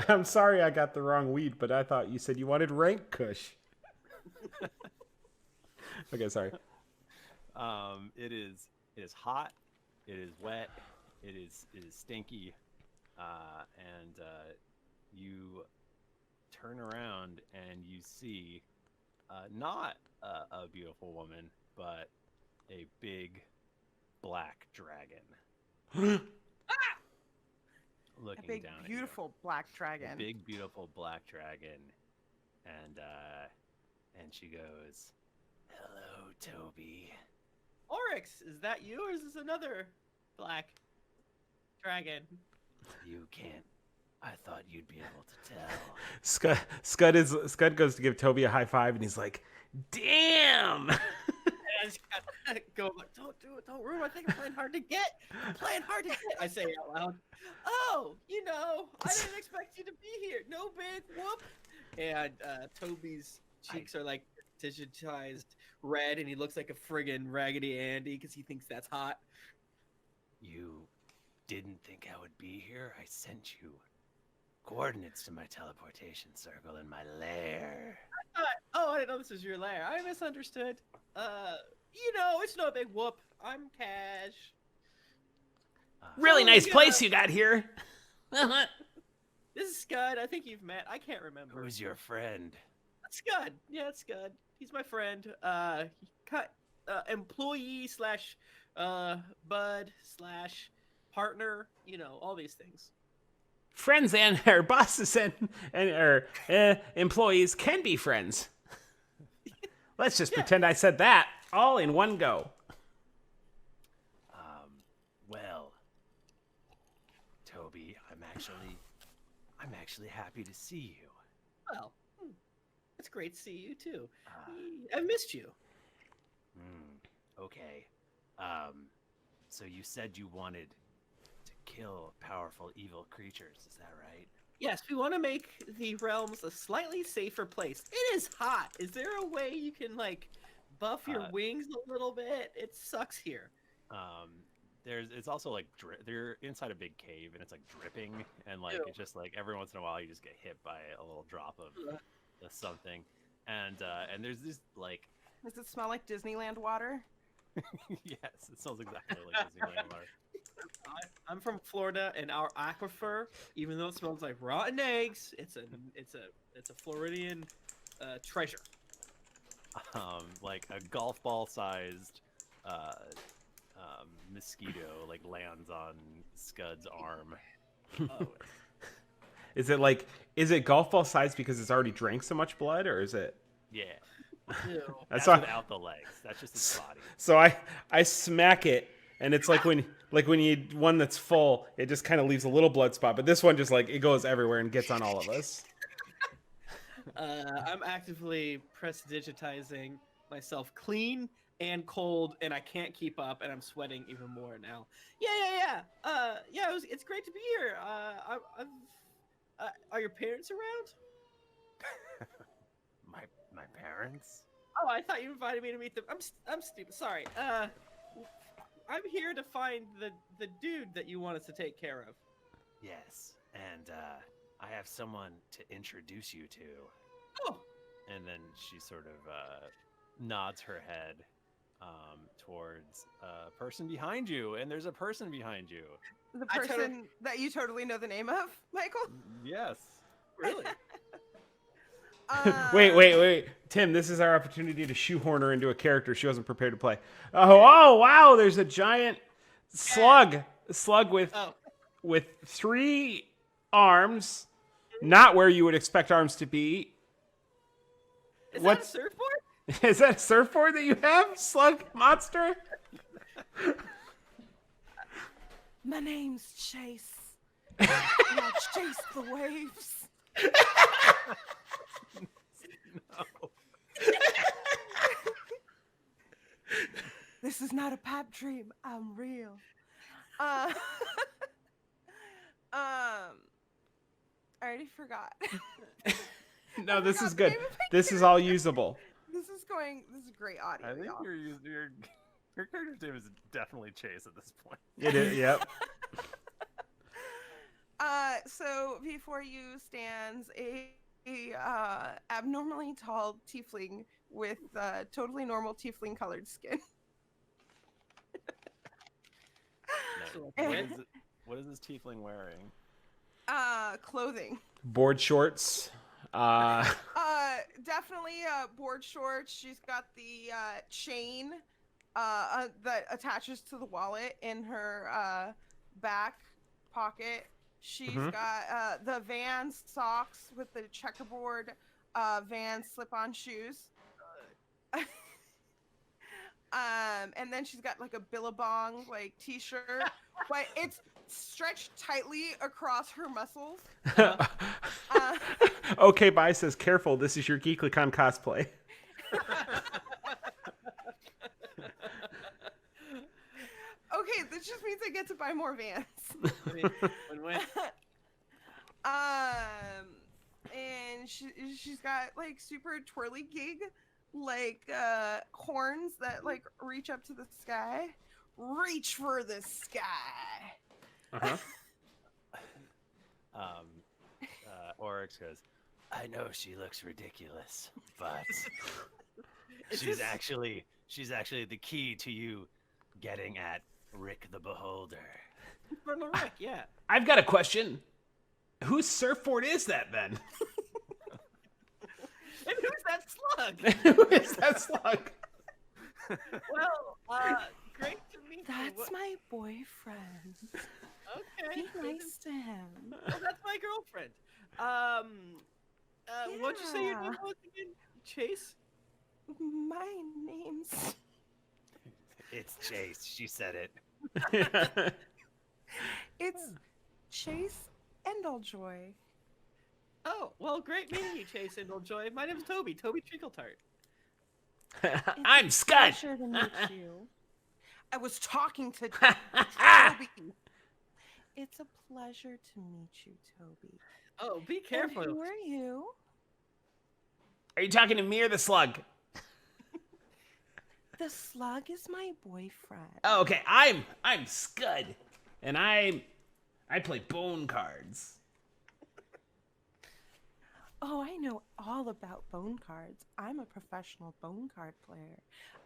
I'm sorry I got the wrong weed, but I thought you said you wanted rank kush. Okay, sorry. It is hot. It is wet. It is stinky. And you turn around and you see not a beautiful woman, but a big black dragon. Looking A big, down beautiful black at you. dragon. A big, beautiful black dragon. And she goes, "Hello, Toby." Oryx, is that you, or is this another black dragon? You can't. I thought you'd be able to tell. Skud goes to give Toby a high five, and he's like, "Damn!" I just gotta go, like, don't do it, don't ruin my thing. I'm playing hard to get. I'm playing hard to get. I say it out loud. Oh, you know, I didn't expect you to be here. No big whoop. And Toby's cheeks are like digitized red, and he looks like a friggin' Raggedy Andy because he thinks that's hot. You didn't think I would be here? I sent you coordinates to my teleportation circle in my lair. Oh, I didn't know this was your lair. I misunderstood. You know, it's no big whoop. I'm Cash. Really Oh, nice yeah. place you got here. This is Skud. I think you've met. I can't remember. Who's your friend? Skud. Yeah, it's Skud. He's my friend. Employee slash bud slash partner. You know, all these things. Friends and our bosses and our employees can be friends. Let's just pretend I said that all in one go. Well, Toby, I'm actually happy to see you. Well, it's great to see you too. I've missed you. Okay. So you said you wanted to kill powerful evil creatures, is that right? Yes, we want to make the realms a slightly safer place. It is hot. Is there a way you can like buff your wings a little bit? It sucks here. it's also like they're inside a big cave and it's like dripping and like it's just like every once in a while you just get hit by a little drop of something, and there's this like. Does it smell like Disneyland water? Yes, it smells exactly like Disneyland water. I'm from Florida, and our aquifer, even though it smells like rotten eggs, it's a Floridian treasure. Like a golf ball sized mosquito like lands on Scud's arm. Oh, Is it golf ball size because it's already drank so much blood, or is it? Yeah. ew. That's why- without the legs. That's just his body. So I smack it, and it's like when you one that's full, it just kind of leaves a little blood spot, but this one just like it goes everywhere and gets on all of us. I'm actively prestidigitizing myself clean and cold, and I can't keep up, and I'm sweating even more now. Yeah. It's great to be here. Are your parents around? My parents? Oh, I thought you invited me to meet them. I'm stupid. Sorry. I'm here to find the dude that you want us to take care of. Yes. And I have someone to introduce you to. Oh. And then she sort of nods her head towards a person behind you, and there's a person behind you. The I person that you totally know the name of, Michael? Yes. Really? Wait, Tim, this is our opportunity to shoehorn her into a character she wasn't prepared to play. Oh, wow, there's a giant slug. A slug with 3 arms, not where you would expect arms to be. Is What's- that a surfboard? Is that a surfboard that you have, slug monster? My name's Chase. And I chase the waves. No. This is not a pipe dream. I'm real. I already forgot. No, this is forgot the good. name of my This is all usable. This is great audio. I think y'all. your character's name is definitely Chase at this point. It is, yep. So before you stands a abnormally tall tiefling with totally normal tiefling colored skin. No. And- What is this tiefling wearing? Clothing. Board shorts. Definitely board shorts. She's got the chain that attaches to the wallet in her back pocket. She's got the Vans socks with the checkerboard Vans slip-on shoes. And then she's got like a Billabong like t-shirt, but it's stretched tightly across her muscles. Okay, bye says, careful, this is your GeeklyCon cosplay. Okay, this just means I get to buy more Vans. Win-win. And she's got like super twirly gig, like horns that like reach up to the sky. Reach for the sky. Uh-huh. Oryx goes, I know she looks ridiculous, but Is she's this- actually the key to you getting at Rick the Beholder. Colonel Rick, yeah. I've got a question. Whose surfboard is that then? And who's that slug? Who is that slug? Well, great to meet you. That's my boyfriend. Okay. Be nice to him. Well, that's my girlfriend. What'd you say your name Yeah. was again? Chase? My name's It's Chase. She said it. it's Chase Endeljoy. Oh, well, great meeting you, Chase Endeljoy. My name's Toby Treacletart. I'm Scud. Pleasure to meet you. I was talking to Toby. It's a pleasure to meet you, Toby. Oh, be And careful. who are you? The slug is my boyfriend. Oh, okay, I'm Skud, and I play bone cards. Oh, I know all about bone cards. I'm a professional bone card player.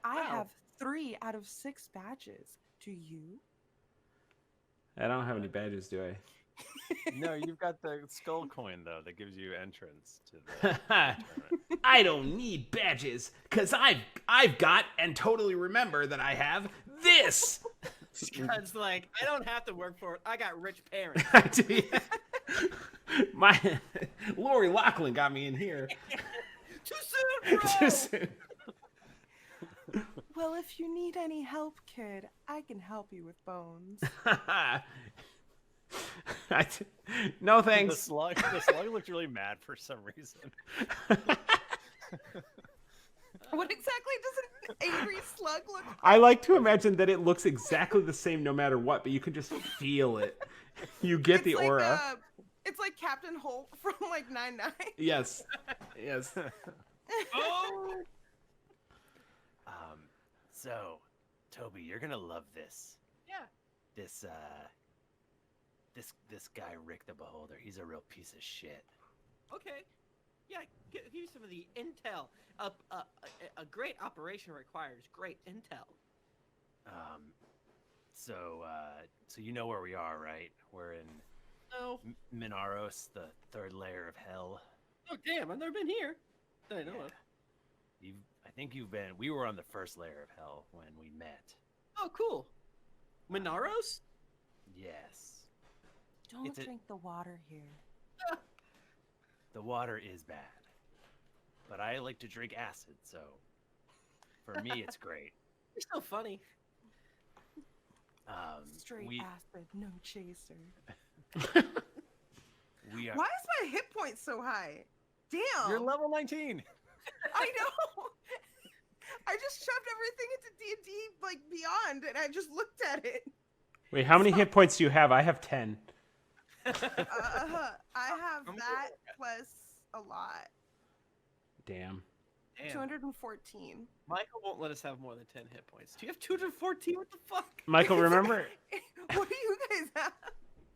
I Wow. have 3 out of 6 badges. Do you? I don't have any badges, do I? No, you've got the skull coin though that gives you entrance to the tournament. I don't need badges, cause I've got and totally remember that I have this. Scud's like, I don't have to work for it. I got rich parents. I do. My Lori Loughlin got me in here. Too soon, bro. Too soon. Well, if you need any help, kid, I can help you with bones. No The thanks. slug looked really mad for some reason. What exactly does an angry slug look like? I like to imagine that it looks exactly the same no matter what, but you can just feel it. You get the It's like, aura. It's like Captain Holt from like 9-9. Yes. Yes. Oh, So, Toby, you're gonna love this. yeah. This guy Rick the Beholder, he's a real piece of shit. Okay. Yeah, give you some of the intel. A great operation requires great intel. So you know where we are, right? We're in No. Minaros, the 3rd layer of hell. Oh, damn, I've never been here. That I know of. I think you've been. We were on the 1st layer of hell when we met. Oh, cool. Minaros? Yes. Don't It's a- drink the water here. The water is bad, but I like to drink acid, so for me it's great. You're so funny. Straight we acid, no chaser. we are. Why is my hit point so high? Damn. You're level 19. I know. I just shoved everything into D&D like beyond, and I just looked at it. Wait, how many hit points do you have? I have 10. I have I'm that plus a lot. Damn. Damn. 214. Michael won't let us have more than 10 hit points. Do you have 214? What the fuck? Michael, remember? What do you guys have?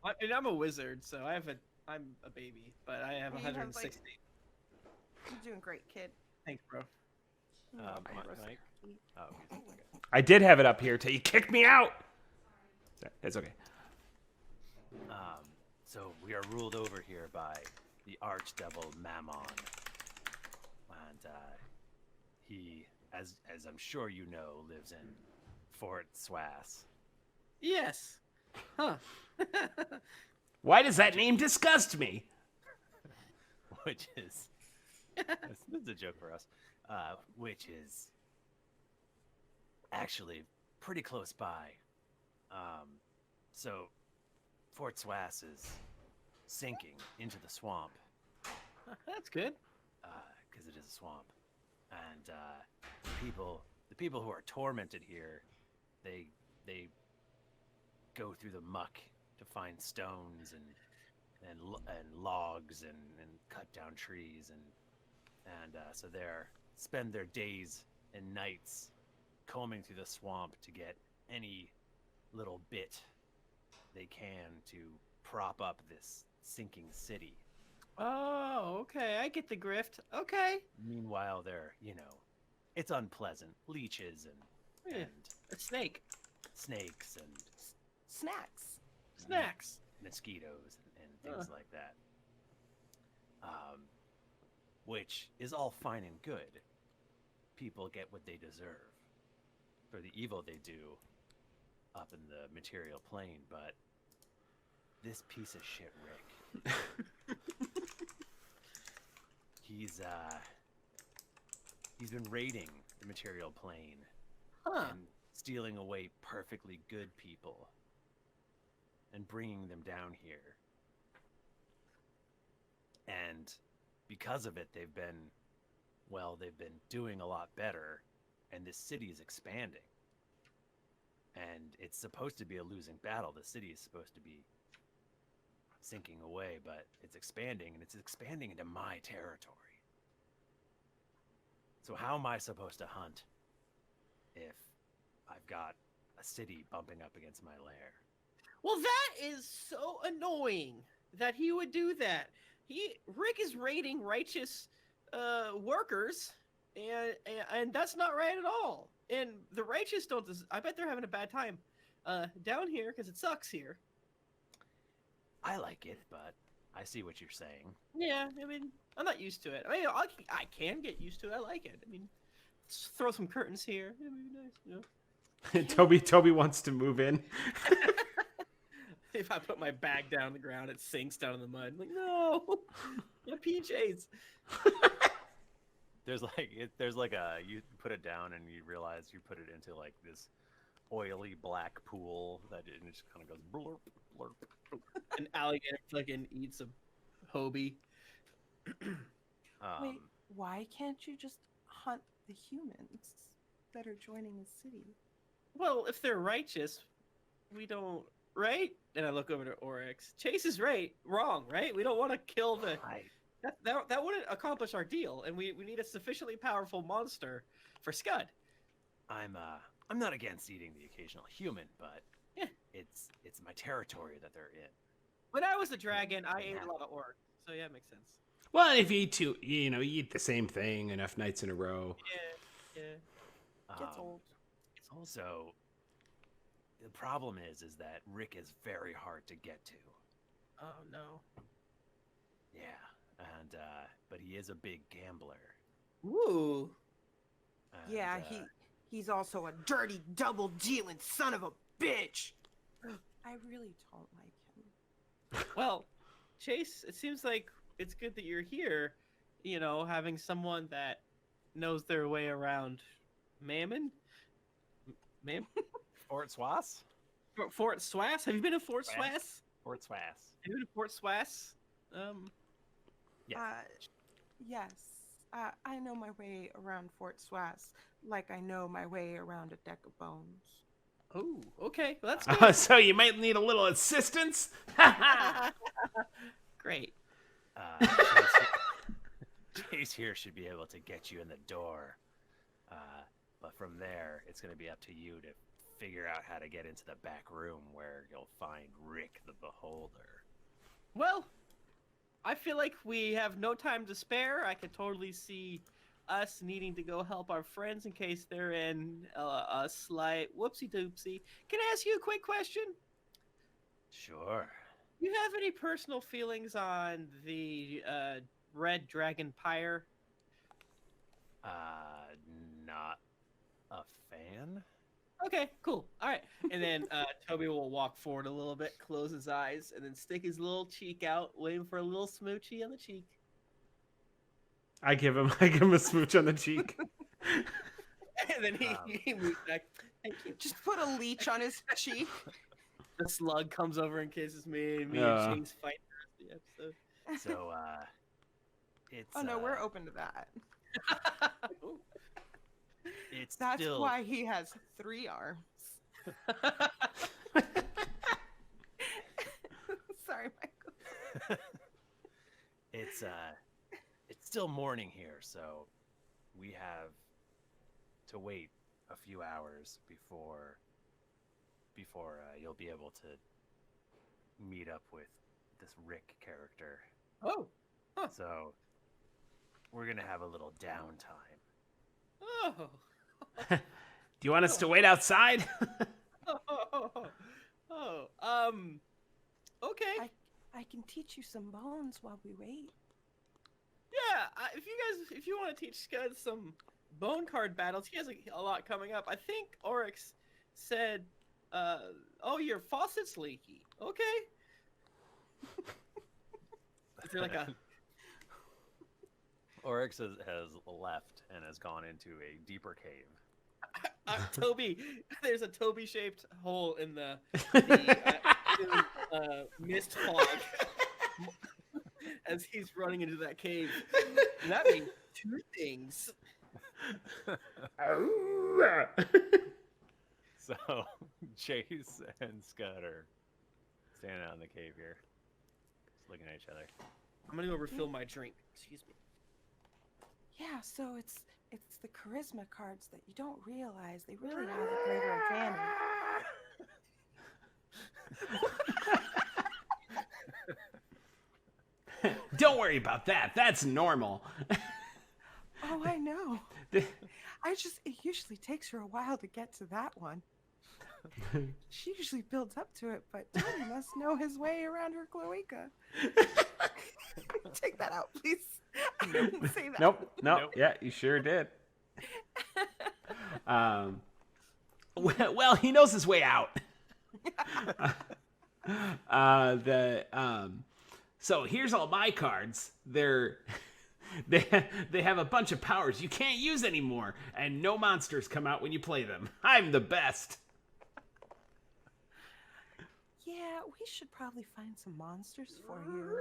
I mean, I'm a wizard, so I'm a baby, but I have You have, like- 160. You're doing great, kid. Thanks, bro. Mike. Oh, okay. I did have it up here till you kicked me out. It's okay. So we are ruled over here by the archdevil Mammon, and he, as I'm sure you know, lives in Fort Swass. Yes. Huh. Why does that name disgust me? Which is this is a joke for us. Which is actually pretty close by. So Fort Swass is sinking into the swamp That's good. because it is a swamp, and the people who are tormented here, they go through the muck to find stones and logs and cut down trees and so they spend their days and nights combing through the swamp to get any little bit they can to prop up this sinking city. Oh, okay. I get the grift. Okay. Meanwhile, it's unpleasant. Leeches Yeah. and A snake. snakes and Snacks. Snacks. mosquitoes and things like that. Which is all fine and good. People get what they deserve for the evil they do up in the material plane, but this piece of shit Rick, he's been raiding the material plane Huh. and stealing away perfectly good people and bringing them down here. And because of it, they've been doing a lot better, and this city is expanding. And it's supposed to be a losing battle. The city is supposed to be sinking away, but it's expanding, and it's expanding into my territory. So how am I supposed to hunt if I've got a city bumping up against my lair. Well, that is so annoying that he would do that. Rick is raiding righteous workers, and that's not right at all. And the righteous don't. I bet they're having a bad time down here because it sucks here. I like it, but I see what you're saying. Yeah, I mean, I'm not used to it. I mean, I can get used to it. I like it. I mean, let's throw some curtains here. It'd be nice, you know. Toby wants to move in. If I put my bag down on the ground, it sinks down in the mud. I'm like, no, my PJs. There's like you put it down and you realize you put it into like this oily black pool that it just kind of goes blurp blurp. An alligator fucking eats a Hobie. Wait, why can't you just hunt the humans that are joining the city? Well, if they're righteous, we don't, right? And I look over to Oryx. Chase is wrong, right? We don't want to kill the... That wouldn't accomplish our deal, and we need a sufficiently powerful monster for Skud. I'm not against eating the occasional human, but yeah, it's my territory that they're in. When I was a dragon, I ate a lot of orc, so yeah, it makes sense. Well, if you eat you eat the same thing enough nights in a row. Yeah. Gets old. It's also the problem is that Rick is very hard to get to. Oh no. Yeah, and but he is a big gambler. Ooh. And, Yeah, he's also a dirty double dealing son of a bitch. I really don't like him. Well, Chase, it seems like it's good that you're here. You know, having someone that knows their way around Mammon. Fort Swass? Fort Swass? Have you been to Fort Swass? Fort Swass. Have you been to Fort Swass? Yes. Yes. I know my way around Fort Swass like I know my way around a deck of bones. Oh, okay. Well, that's good. So you might need a little assistance? Great. Chase here should be able to get you in the door. But from there, it's going to be up to you to figure out how to get into the back room where you'll find Rick the Beholder. Well, I feel like we have no time to spare. I could totally see us needing to go help our friends in case they're in a slight whoopsie-doopsie. Can I ask you a quick question? Sure. Do you have any personal feelings on the Red Dragon Pyre? Not a fan. Okay, cool. All right. And then Toby will walk forward a little bit, close his eyes, and then stick his little cheek out, waiting for a little smoochie on the cheek. I give him a smooch on the cheek. And then he moves back. Thank you. Just put a leech on his cheek. The slug comes over and kisses me, and me and Chase fight the rest of the episode. So, it's... Oh no, we're open to that. It's That's still... why he has 3 arms. Sorry, Michael. It's still morning here, so we have to wait a few hours before you'll be able to meet up with this Rick character. Oh. Huh. So we're gonna have a little downtime. Oh. Do you want us to wait outside? Okay. I can teach you some bones while we wait. Yeah, if you want to teach Skud some bone card battles, he has a lot coming up. I think Oryx said, "Oh, your faucet's leaky." Okay. Is there like a? Oryx has left and has gone into a deeper cave. Toby, there's a Toby-shaped hole in the mist fog as he's running into that cave. And that means 2 things. So Chase and Skud are standing out in the cave here, just looking at each other. I'm gonna go refill my drink. Excuse me. Yeah, so it's It's the charisma cards that you don't realize they really have a greater advantage. Don't worry about that. That's normal. Oh, I know. It usually takes her a while to get to that one. She usually builds up to it, but Tony must know his way around her cloaca. Take that out, please. I didn't say that. Nope. Yeah, you sure did. Well, he knows his way out. So here's all my cards. They have a bunch of powers you can't use anymore, and no monsters come out when you play them. I'm the best. Yeah, we should probably find some monsters for you.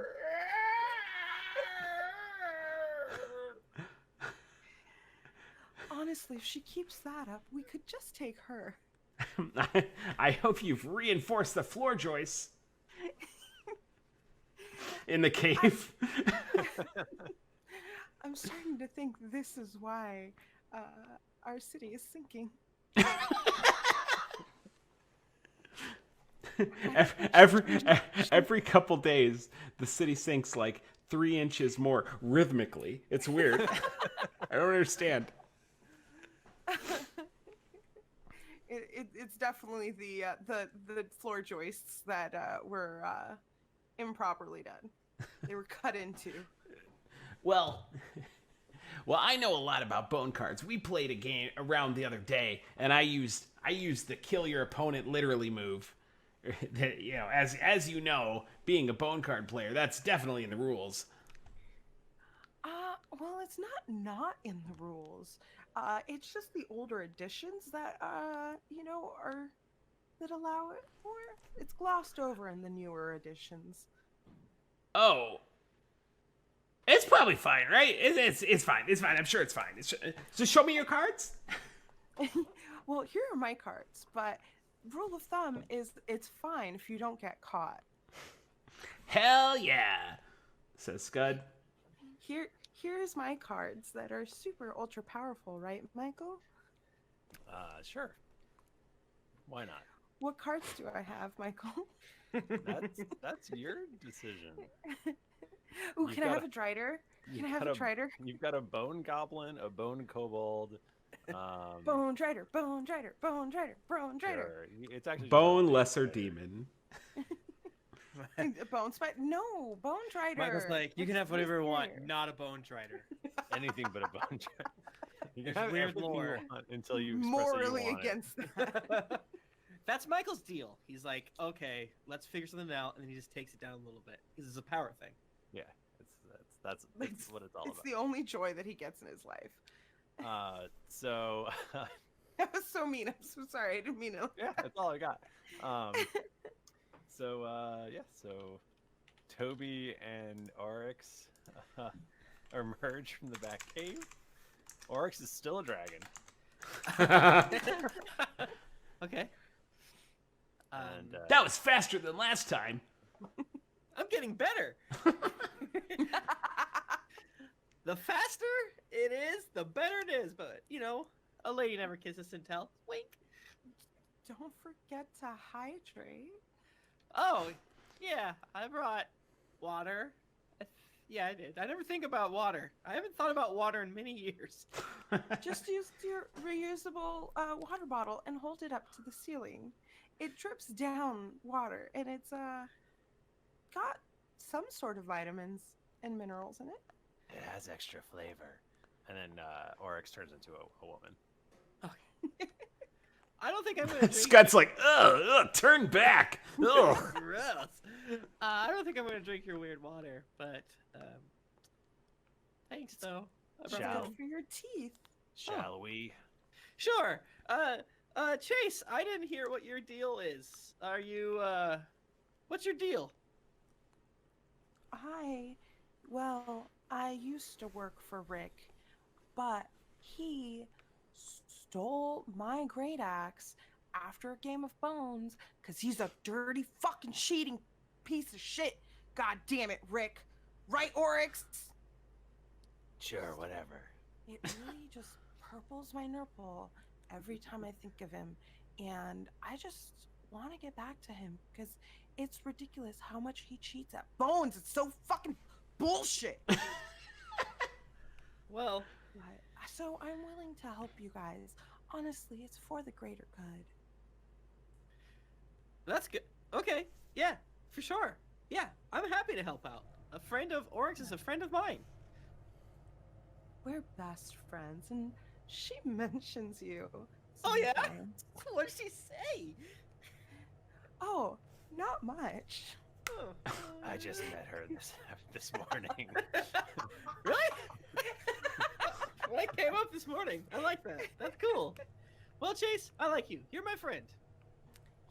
Honestly, if she keeps that up, we could just take her. I hope you've reinforced the floor joists in the cave. I'm starting to think this is why our city is sinking. every couple days, the city sinks like 3 inches more rhythmically. It's weird. I don't understand. It's definitely the floor joists that were improperly done. They were cut into. Well, I know a lot about bone cards. We played a game around the other day, and I used the kill your opponent literally move. You know, as you know, being a bone card player, that's definitely in the rules. Well, it's not in the rules. It's just the older editions that that allow it for. It's glossed over in the newer editions. Oh, it's probably fine, right? It's fine. It's fine. I'm sure it's fine. Just show me your cards. Well, here are my cards, but rule of thumb is it's fine if you don't get caught. Hell yeah, says Skud. Here's my cards that are super ultra powerful, right, Michael? Sure. Why not? What cards do I have, Michael? That's your decision. Ooh, can I have a Drider? Can I have a Drider? You've got a bone goblin, a bone kobold. Bone Drider, Bone Drider, Bone Drider, Bone Drider. Sure. It's actually Bone lesser demon. Bone Spider? No, Bone Drider. Michael's like, you can have whatever you want, not a bone drider. anything but a bone drider. You can There's have weird everything lore. you want until you express that you Morally want it. against that. That's Michael's deal. He's like, okay, let's figure something out, and then he just takes it down a little bit. Because it's a power thing. Yeah, that's what it's all It's about. the only joy that he gets in his life. So That was so mean. I'm so sorry. I didn't mean it. yeah, that's all I got. So Toby and Oryx emerge from the back cave. Oryx is still a dragon. Okay. And That was faster than last time. I'm getting better. The faster it is, the better it is. But, you know, a lady never kisses and tells. Wink. Don't forget to hydrate. Oh, yeah, I brought water. Yeah, I did. I never think about water. I haven't thought about water in many years. Just use your reusable water bottle and hold it up to the ceiling. It drips down water, and it's got some sort of vitamins and minerals in it. it has extra flavor. And then Oryx turns into a woman. I don't think I'm gonna drink. Scud's like, ugh, turn back. Ugh. Gross. I don't think I'm gonna drink your weird water, but thanks though. I brought Shall- some. Good for your teeth. Shall we? Sure. Chase, I didn't hear what your deal is. Are you what's your deal? I used to work for Rick, but he stole my great axe after a game of bones because he's a dirty fucking cheating piece of shit. God damn it, Rick. Right, Oryx? Sure, whatever. it really just purples my nurple every time I think of him, and I just want to get back to him because it's ridiculous how much he cheats at bones. It's so fucking bullshit. Well, So I'm willing to help you guys. Honestly, it's for the greater good. that's good. Okay, yeah, for sure. Yeah, I'm happy to help out. A friend of Oryx is a friend of mine. We're best friends, and she mentions you. Oh, yeah? sometimes. What did she say? Oh, not much. Oh. I just met her this morning. Really? Well, I came up this morning. I like that. That's cool. Well, Chase, I like you. You're my friend.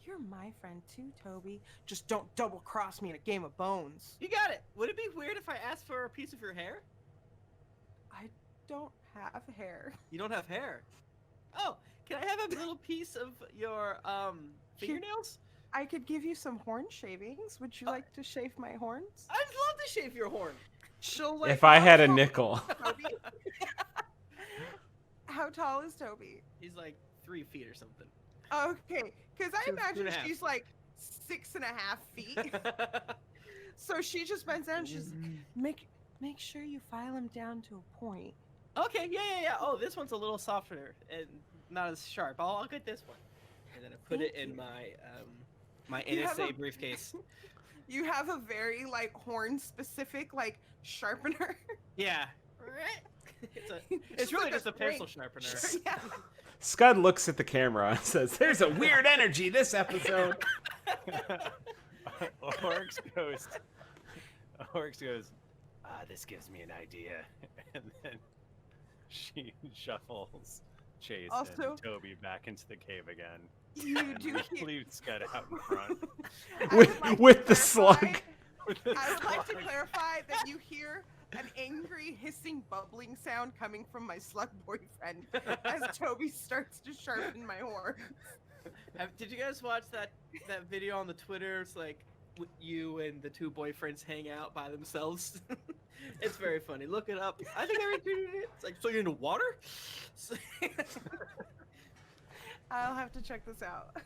You're my friend too, Toby. Just don't double cross me in a game of bones. You got it. Would it be weird if I asked for a piece of your hair? I don't have hair. You don't have hair. Oh, can I have a little piece of your fingernails? I could give you some horn shavings. Would you like to shave my horns? I'd love to shave your horn. She'll like. If I had a how tall- nickel. Toby? How tall is Toby? He's like 3 feet or something. Okay, because I Two imagine and a half. she's like 6.5 feet. So she just bends down and she's like, make sure you file him down to a point. Okay, yeah. Oh, this one's a little softer and not as sharp. I'll get this one, and then I put it Thank in you. my You have NSA a- briefcase. You have a very like horn specific like sharpener. Yeah. It's really just a pencil sharpener. Yeah. Skud looks at the camera and says, "There's a weird energy this episode." Oryx goes, this gives me an idea. And then she shuffles Chase Also- and Toby back into the cave again. You And do hear. leaves Scud out in front. I would With- like to with the clarify- slug. with the I would like to slug. clarify that you hear an angry hissing bubbling sound coming from my slug boyfriend as Toby starts to sharpen my horn. Did you guys watch that video on the Twitter? It's like you and the 2 boyfriends hang out by themselves. It's very funny. Look it up. I think I retweeted it. It's like, so you're into water? I'll have to check this out.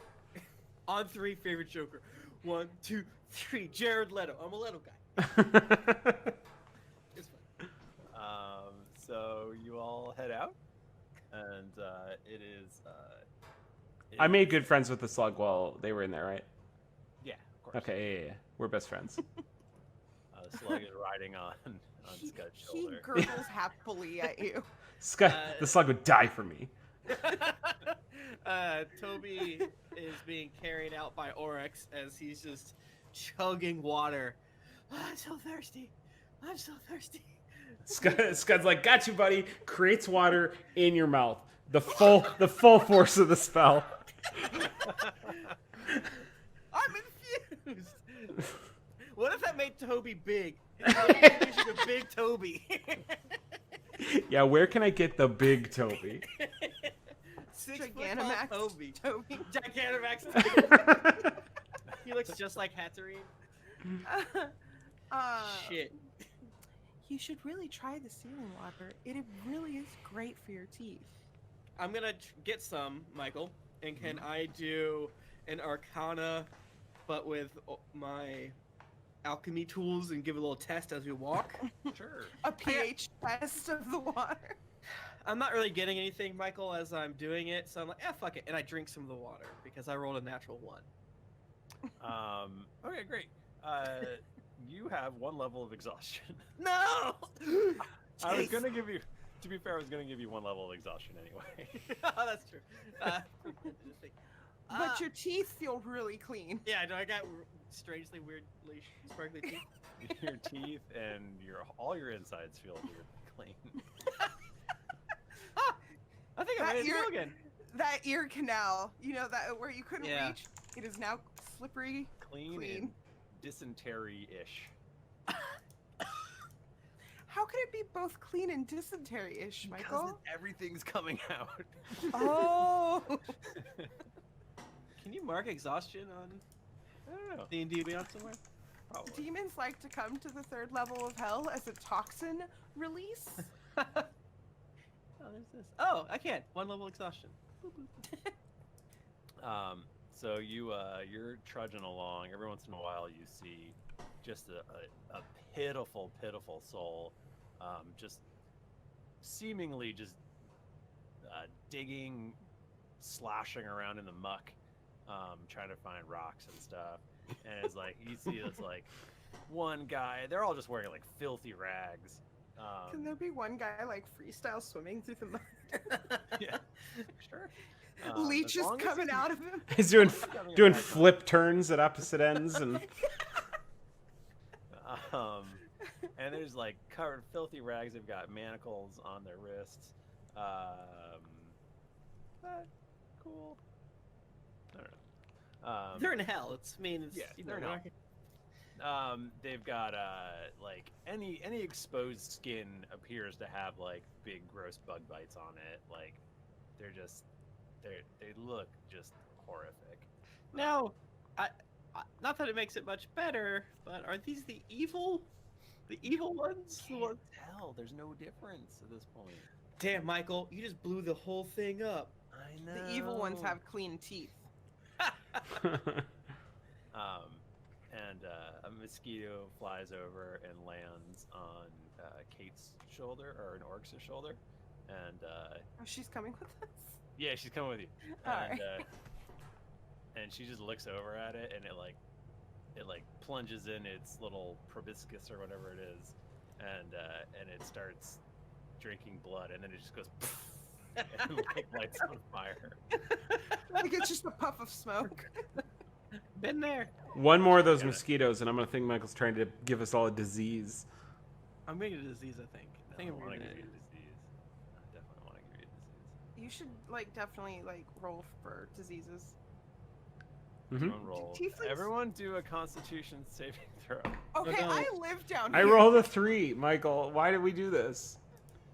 On 3, favorite Joker. 1, 2, 3. Jared Leto. I'm a Leto guy. It's fun. So you all head out, and it is. I made good friends with the slug while they were in there, right? Yeah, of course. Okay, yeah. We're best friends. The slug is riding on Scud's He shoulder. gurgles happily at you. Scud, the slug would die for me. Toby is being carried out by Oryx as he's just chugging water. I'm so thirsty. I'm so thirsty. Scud's like, "Got you, buddy." Creates water in your mouth. The full force of the spell. I'm infused. What if that made Toby big? It's a big Toby. Yeah, where can I get the big Toby? 6 foot Gigantamax tall Toby. Toby. Gigantamax Toby. He looks just like Hatterene. Shit. You should really try the sealing water. It really is great for your teeth. I'm gonna get some, Michael, and can I do an Arcana, but with my alchemy tools and give a little test as we walk? Sure. A pH test of the water. I'm not really getting anything, Michael, as I'm doing it, so I'm like, fuck it, and I drink some of the water because I rolled a natural 1. Okay, great. You have 1 level of exhaustion. No! I was Jeez. gonna give you. To be fair, I was gonna give you 1 level of exhaustion anyway. Oh, that's true. But your teeth feel really clean. Yeah, no, I got strangely weirdly sparkly teeth. Your teeth and all your insides feel weirdly clean. I think I That made it ear- through again. That ear canal, you know, that where you couldn't Yeah. reach, it is now slippery. Clean Clean. and dysentery-ish. How could it be both clean and dysentery-ish, Michael? Everything's coming out. Oh. Can you mark exhaustion on I don't know. D&D Beyond somewhere? Probably. Demons like to come to the 3rd level of hell as a toxin release. there's this. Oh, I can't. 1 level exhaustion. So you're trudging along. Every once in a while, you see just a pitiful soul, just seemingly just digging, slashing around in the muck, trying to find rocks and stuff. And it's like you see this like one guy. They're all just wearing like filthy rags. Can there be one guy like freestyle swimming through the mud? Yeah, sure. Leech is coming out of him. He's doing flip turns at opposite ends and. And there's like covered filthy rags. They've got manacles on their wrists. But cool. I don't know. They're in hell. It's Yeah, they're in hell. They've got like any exposed skin appears to have like big gross bug bites on it. Like they're just they look just horrific. Now, I not that it makes it much better, but are these the evil ones? Can't tell. There's no difference at this point. Damn, Michael, you just blew the whole thing up. I know. The evil ones have clean teeth. And a mosquito flies over and lands on Kate's shoulder, or an orc's shoulder, and Oh, she's coming with us? yeah, she's coming with you. Alright. And she just looks over at it, and it plunges in its little proboscis or whatever it is, and it starts drinking blood, and then it just goes and like lights on fire. Like it's just a puff of smoke. Been there. One more of those mosquitoes, and I'm gonna think Michael's trying to give us all a disease. I'm making a disease, I think. I think I I'm want to gonna give you a disease. I definitely want to give you a disease. You should like definitely like roll for diseases. Everyone roll. Tieflings- Everyone do a Constitution saving throw. Okay, no. I live down I here. rolled a 3, Michael. Why did we do this?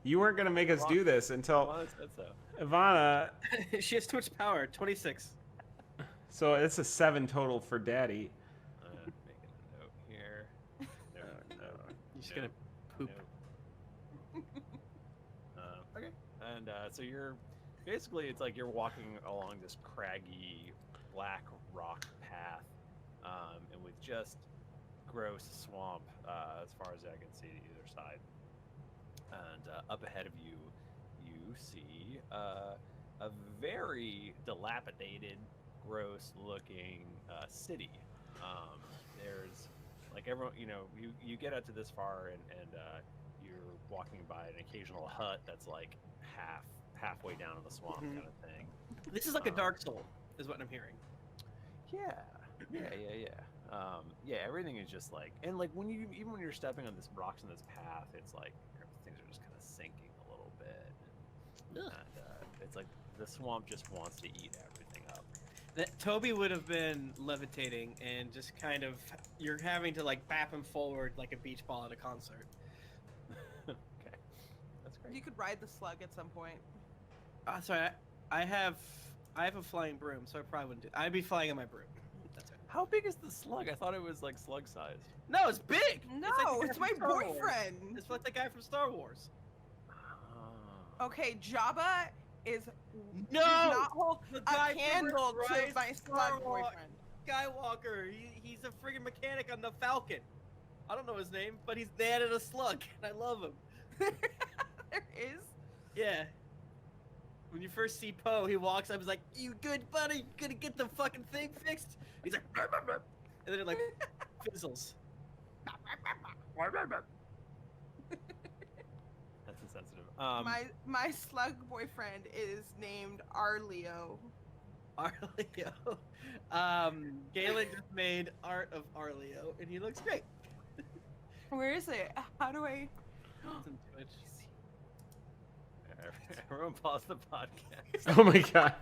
You weren't gonna make us do this until Ivana said so. Ivana. She has too much power. 26. So it's a 7 total for Daddy. Making a note here. No. You're just gonna poop. Okay. And so you're basically, it's like you're walking along this craggy black rock path, and with just gross swamp as far as I can see to either side. And up ahead of you, you see a very dilapidated, gross-looking city. There's like everyone, you get out to this far, and you're walking by an occasional hut that's like halfway down in the swamp kind of thing. This is like a Dark Soul, is what I'm hearing. Yeah. Everything is just like, and like even when you're stepping on this rocks in this path, it's like things are just kind of sinking a little bit, and it's like the swamp just wants to eat everything up. That Toby would have been levitating and just kind of, you're having to like bap him forward like a beach ball at a concert. Okay, that's great. You could ride the slug at some point. Sorry, I have a flying broom, so I probably wouldn't do. I'd be flying on my broom. That's it. How big is the slug? I thought it was like slug sized. No, it's big. No, like it's the my guy from Star Wars. boyfriend. It's like the guy from Star Wars. Okay, Jabba is No! does not hold The a guy from candle to Rise my Star slug Wars. boyfriend. Skywalker. He's a friggin' mechanic on the Falcon. I don't know his name, but they added a slug, and I love him. There is. Yeah. When you first see Poe, he walks up, he's like, "You good, buddy? You gonna get the fucking thing fixed?" He's like, "Burr, burr, burr." And then it like fizzles. That's insensitive. My slug boyfriend is named Arleo. Arleo. Galen just made art of Arleo, and he looks great. Where is it? How do I? It's in Twitch. Everyone pause the podcast. Oh my god.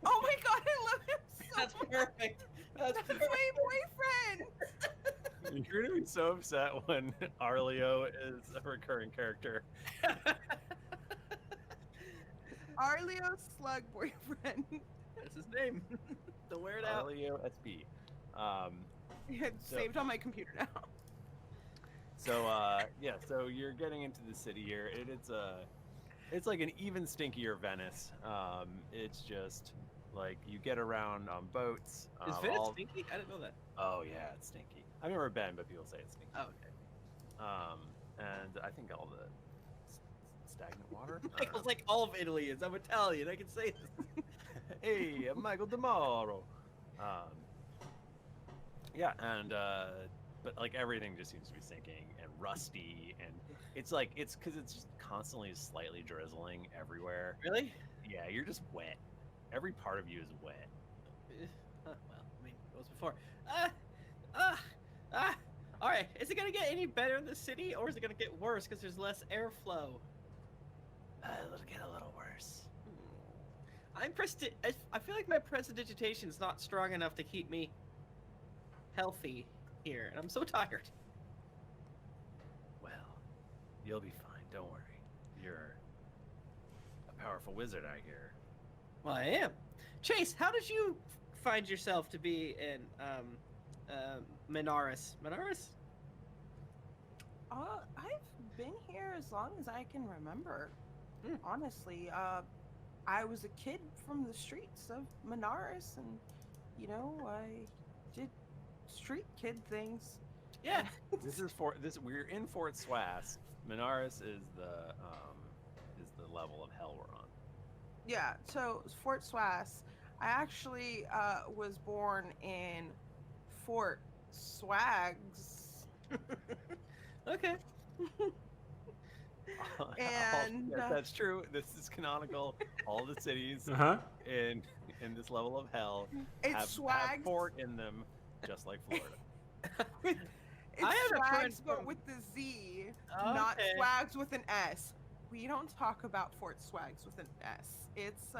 Oh my god, I love him so That's much. perfect. That's That's perfect. my boyfriend. You're gonna be so upset when Arleo is a recurring character. Arleo's slug boyfriend. That's his name. Don't wear it out. Arleo SB. It's So- saved on my computer now. So so you're getting into the city here. It's like an even stinkier Venice. It's just like you get around on boats. Is Venice stinky? I didn't know that. Oh yeah, it's stinky. I've never been, but people say it's stinky. Oh, okay. And I think all the stagnant water. Michael's like all of Italy is. I'm Italian. I can say this. Hey, I'm Michael DiMauro. Yeah, and but like everything just seems to be sinking and rusty, and it's like it's because it's just constantly slightly drizzling everywhere. Really? Yeah, you're just wet. Every part of you is wet. Well, I mean, it was before. All right. Is it gonna get any better in the city, or is it gonna get worse because there's less airflow? It'll get a little worse. I feel like my prestidigitation is not strong enough to keep me healthy here, and I'm so tired. Well, you'll be fine. Don't worry. You're a powerful wizard, I hear. Well, I am. Chase, how did you find yourself to be in Minaris? Minaris? I've been here as long as I can remember. Honestly, I was a kid from the streets of Minaris, and I did street kid things. Yeah. We're in Fort Swass. Minaris is the level of hell we're on. Yeah, so Fort Swass. I actually was born in Fort Swags. Okay. And yes, that's true. This is canonical. All the cities in this level of hell have fort in them, just like Florida. It's I have a friend Swags, but from- with the Z, Oh, not okay. Swags with an S. We don't talk about Fort Swags with an S. It's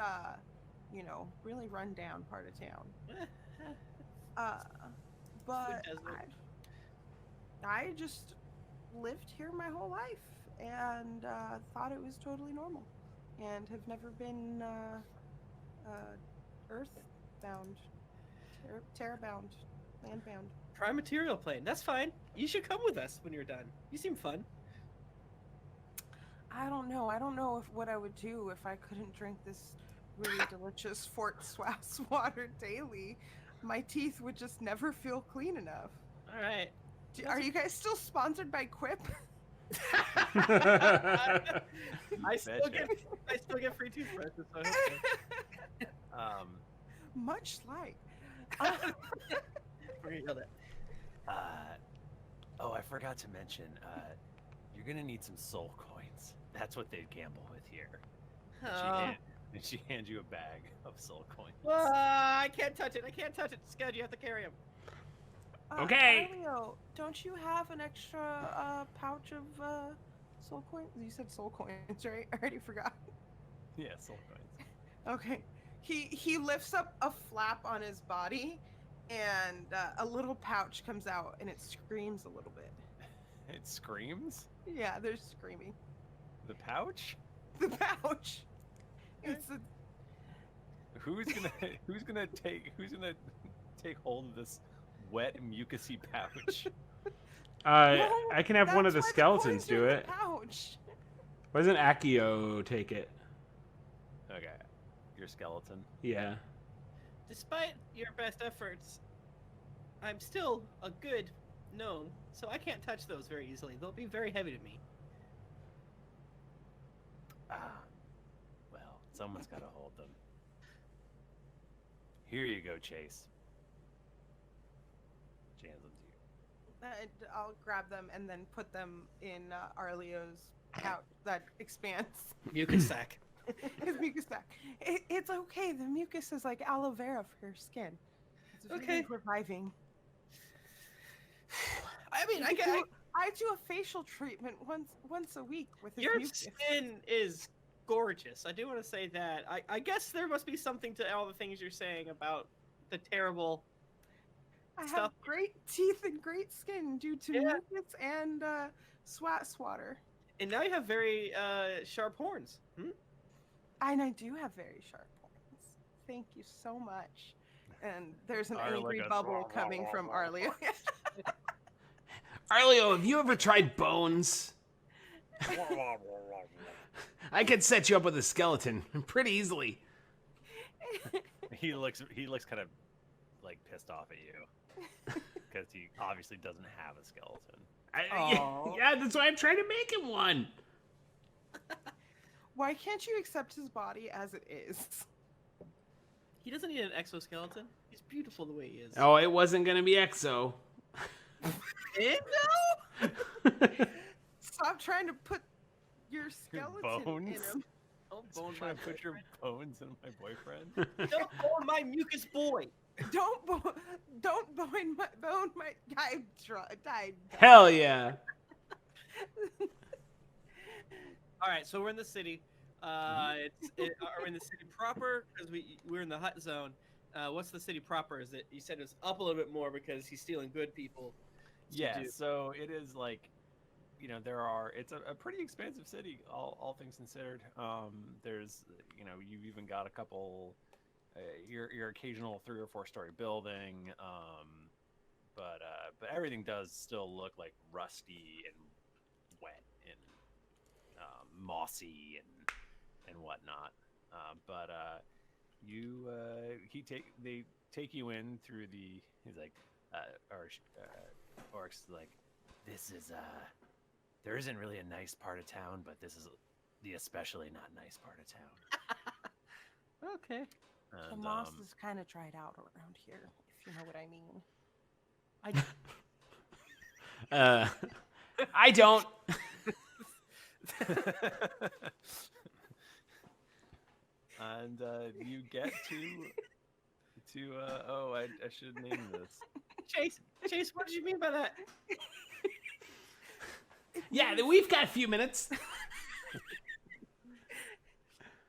really run down part of town. But desert. I just lived here my whole life and thought it was totally normal, and have never been earthbound, terra-bound, land-bound. Prime material plane. That's fine. You should come with us when you're done. You seem fun. I don't know. I don't know what I would do if I couldn't drink this really delicious Fort Swass water daily. My teeth would just never feel clean enough. All right. Are you guys still sponsored by Quip? I still get free toothbrushes. So I hope so. Much like. We're gonna yell that. Oh, I forgot to mention. You're gonna need some soul coins. That's what they gamble with here. And she hands you a bag of soul coins. I can't touch it. Scud, you have to carry him. Okay. Arleo, don't you have an extra pouch of soul coins? You said soul coins, right? I already forgot. Yeah, soul coins. Okay. He lifts up a flap on his body, and a little pouch comes out, and it screams a little bit. It screams? Yeah, there's screaming. The pouch? The pouch. It's a. Who's gonna take hold of this wet mucusy pouch? I can have one of the That's why skeletons coins are do in the it. Pouch. Why doesn't Accio take it? Okay, your skeleton. Yeah. Despite your best efforts, I'm still a good gnome, so I can't touch those very easily. They'll be very heavy to me. Well, someone's got to hold them. Here you go, Chase. She hands them to you. I'll grab them and then put them in Arleo's pouch that expands. Mucus sack. His mucus sack. It's okay. The mucus is like aloe vera for your skin. It's really Okay. reviving. I mean, I do a facial treatment once a week with his your mucus. skin is gorgeous. I do want to say that. I guess there must be something to all the things you're saying about the terrible. I have stuff. great teeth and great skin due to Yeah. mucus and Swass water. And now you have very sharp horns. Hmm? And I do have very sharp horns. Thank you so much. And there's an Arle angry goes, bubble "Rah, rah, coming rah, from rah, rah." Arleo. Arleo, have you ever tried bones? I could set you up with a skeleton pretty easily. He looks kind of like pissed off at you because he obviously doesn't have a skeleton. Yeah, that's why I'm trying to make him one. Why can't you accept his body as it is? He doesn't need an exoskeleton. He's beautiful the way he is. Oh, it wasn't gonna be Exo. No! Stop trying to put your skeleton in bones? him. Don't bone Trying my to put your boyfriend. bones in my boyfriend. Don't bone my mucus boy. Don't bone my guy. Died. Hell yeah. All right, so we're in the city. Are we in the city proper? Because we're in the hut zone. What's the city proper? Is it? You said it's up a little bit more because he's stealing good people. Yeah, so it is like, it's a pretty expansive city, all things considered. There's, you've even got a couple, your occasional 3 or 4 story building, but everything does still look like rusty and wet and mossy and whatnot. They take you in through the. He's like, Orc's like, this is there isn't really a nice part of town, but this is the especially not nice part of town. Okay. The And, moss is kind of dried out around here, if you know what I mean. I don't. And you get to I should name this. Chase, what did you mean by that? Yeah, we've got a few minutes.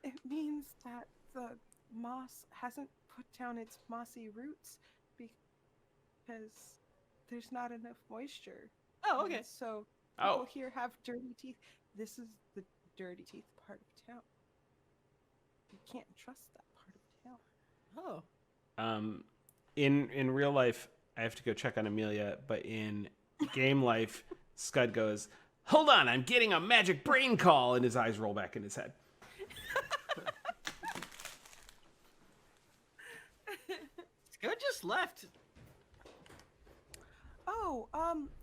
It means that the moss hasn't put down its mossy roots because there's not enough moisture. Oh, okay. And so people Oh, here have dirty teeth. This is the dirty teeth part of town. You can't trust that part of town. Oh. in real life, I have to go check on Amelia, but in game life, Skud goes, "Hold on, I'm getting a magic brain call," and his eyes roll back in his head. Skud just left. Oh,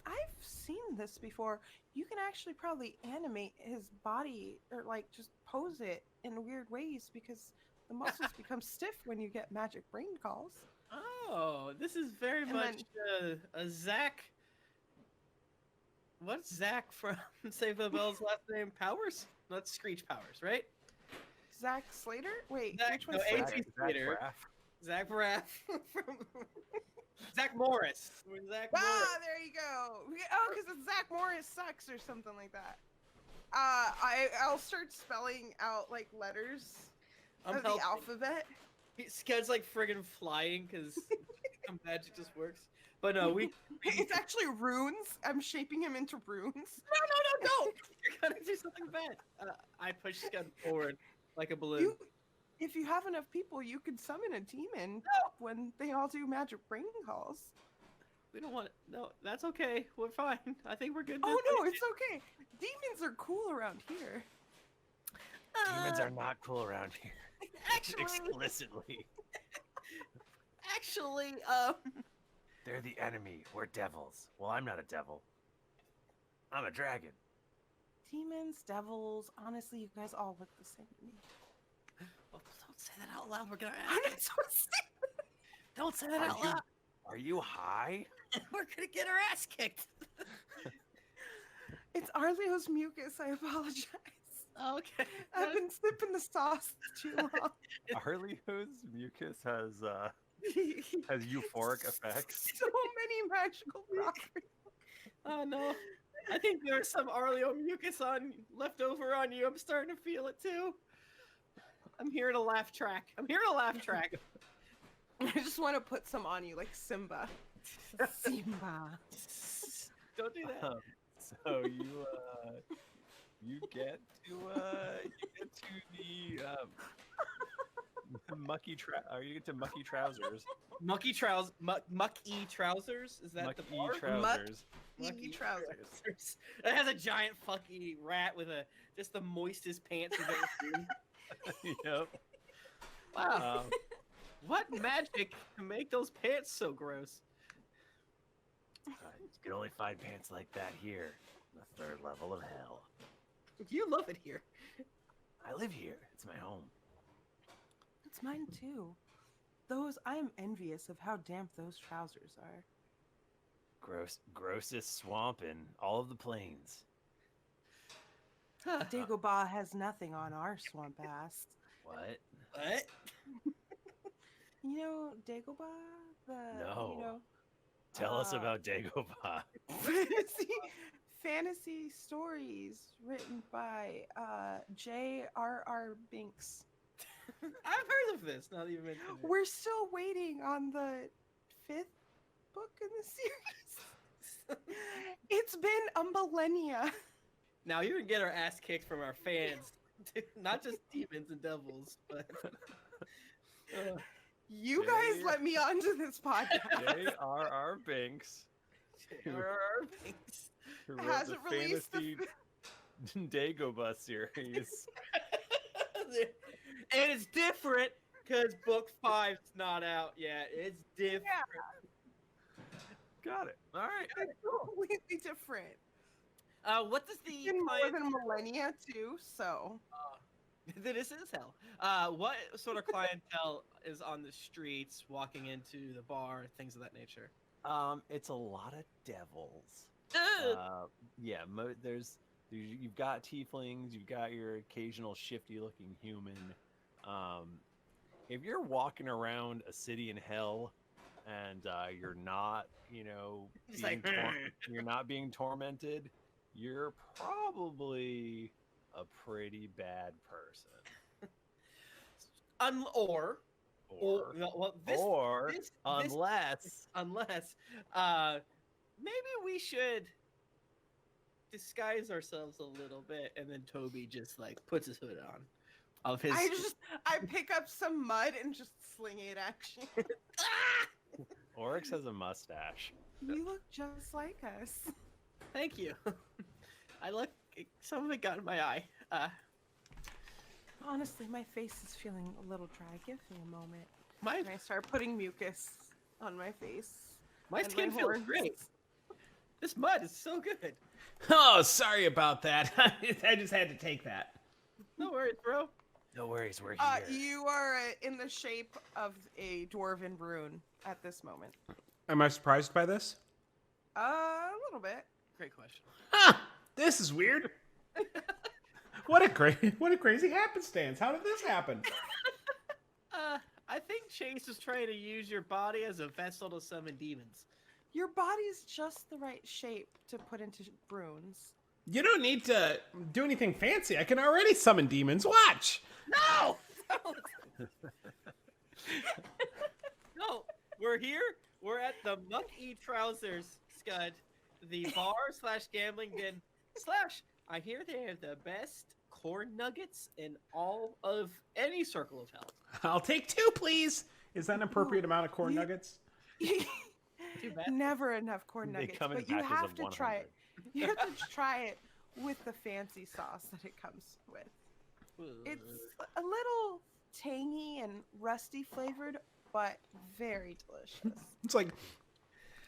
I've seen this before. You can actually probably animate his body or like just pose it in weird ways because the muscles become stiff when you get magic brain calls. Oh, this is very And much a Zach. What's Zach from Save the Bell's last name? Powers? That's Screech Powers, right? Zach Slater? Wait, Zach- which one's no, Slater? AT Slater. Zach Braff from Zach Morris. Zach Morris. Ah, there you go. Oh, because it's Zach Morris sucks or something like that. I'll start spelling out like letters I'm of the helping. alphabet. Scud's like friggin' flying because magic just works. But no, we It's actually runes. I'm shaping him into runes. no. You're gonna do something bad. I push Scud forward like a balloon. If you have enough people, you could summon a demon when they all do magic brain calls. We don't want. No, that's okay. We're fine. I think we're good. Oh no, it's okay. Demons are cool around here. Demons are not cool around here. Actually, Explicitly. actually, They're the enemy. We're devils. Well, I'm not a devil. I'm a dragon. Demons, devils, honestly, you guys all look the same to me. oh, don't say that out loud. We're gonna. I'm not supposed to say Don't say that out loud. Are you high? We're gonna get our ass kicked. It's Arleo's mucus, I apologize. Okay. I've been sipping the sauce too long. Arleo's mucus has euphoric effects. So many magical properties. Oh no. I think there's some Arleo mucus left over on you. I'm starting to feel it too. I'm hearing a laugh track. I just want to put some on you, like Simba. Simba. Don't do that. So you get to the Are you into mucky trousers? Mucky trousers? Is that the Mucky bar? trousers. Mucky trousers. It has a giant fucky rat with just the moistest pants you've ever seen. Yep. Wow. What magic to make those pants so gross? You can only find pants like that here. The third level of hell. You love it here. I live here. It's my home. It's mine too. I am envious of how damp those trousers are. Grossest swamp in all of the plains. Dagobah has nothing on our swamp ass. What? What? You know Dagobah? No. Tell us about Dagobah. Fantasy stories written by J.R.R. Binks. I've heard of this. Not even. We're still waiting on the 5th book in the series. It's been a millennia. Now you're gonna get our ass kicked from our fans, not just demons and devils, but. You guys let me onto this podcast. J.R.R. Binks. J.R.R. Binks. Who wrote Hasn't the released the fantasy Dagobah series. And it's different because book 5's not out yet. It's different. Got it. All right. It's completely different. What does the It's been more than millennia too, so. This is hell. What sort of clientele is on the streets, walking into the bar, things of that nature? It's a lot of devils. Ugh. Yeah, you've got tieflings, you've got your occasional shifty-looking human. If you're walking around a city in hell and you're not, you're not being tormented, you're probably a pretty bad person. Unless maybe we should disguise ourselves a little bit, and then Toby just like puts his hood on. I pick up some mud and just sling it at you. Oryx has a mustache. You look just like us. Thank you. I look. Some of it got in my eye. Honestly, my face is feeling a little dry. Give me a moment. My And I start putting mucus on my face. my and skin my feels horns. great. This mud is so good. Oh, sorry about that. I just had to take that. No worries, bro. No worries, we're here. You are in the shape of a dwarven rune at this moment. Am I surprised by this? A little bit. Great question. Huh, this is weird. What a crazy happenstance. How did this happen? I think Chase is trying to use your body as a vessel to summon demons. Your body's just the right shape to put into runes. You don't need to do anything fancy. I can already summon demons. Watch. No! No, we're here. We're at the Mucky Trousers, Skud, the bar / gambling den / I hear they have the best corn nuggets in all of any circle of hell. I'll take 2, please. Is that an appropriate amount of corn nuggets? Too bad. Never enough corn They nuggets, come in but you batches have of to 100. try it. You have to try it with the fancy sauce that it comes with. It's a little tangy and rusty flavored, but very delicious. It's like,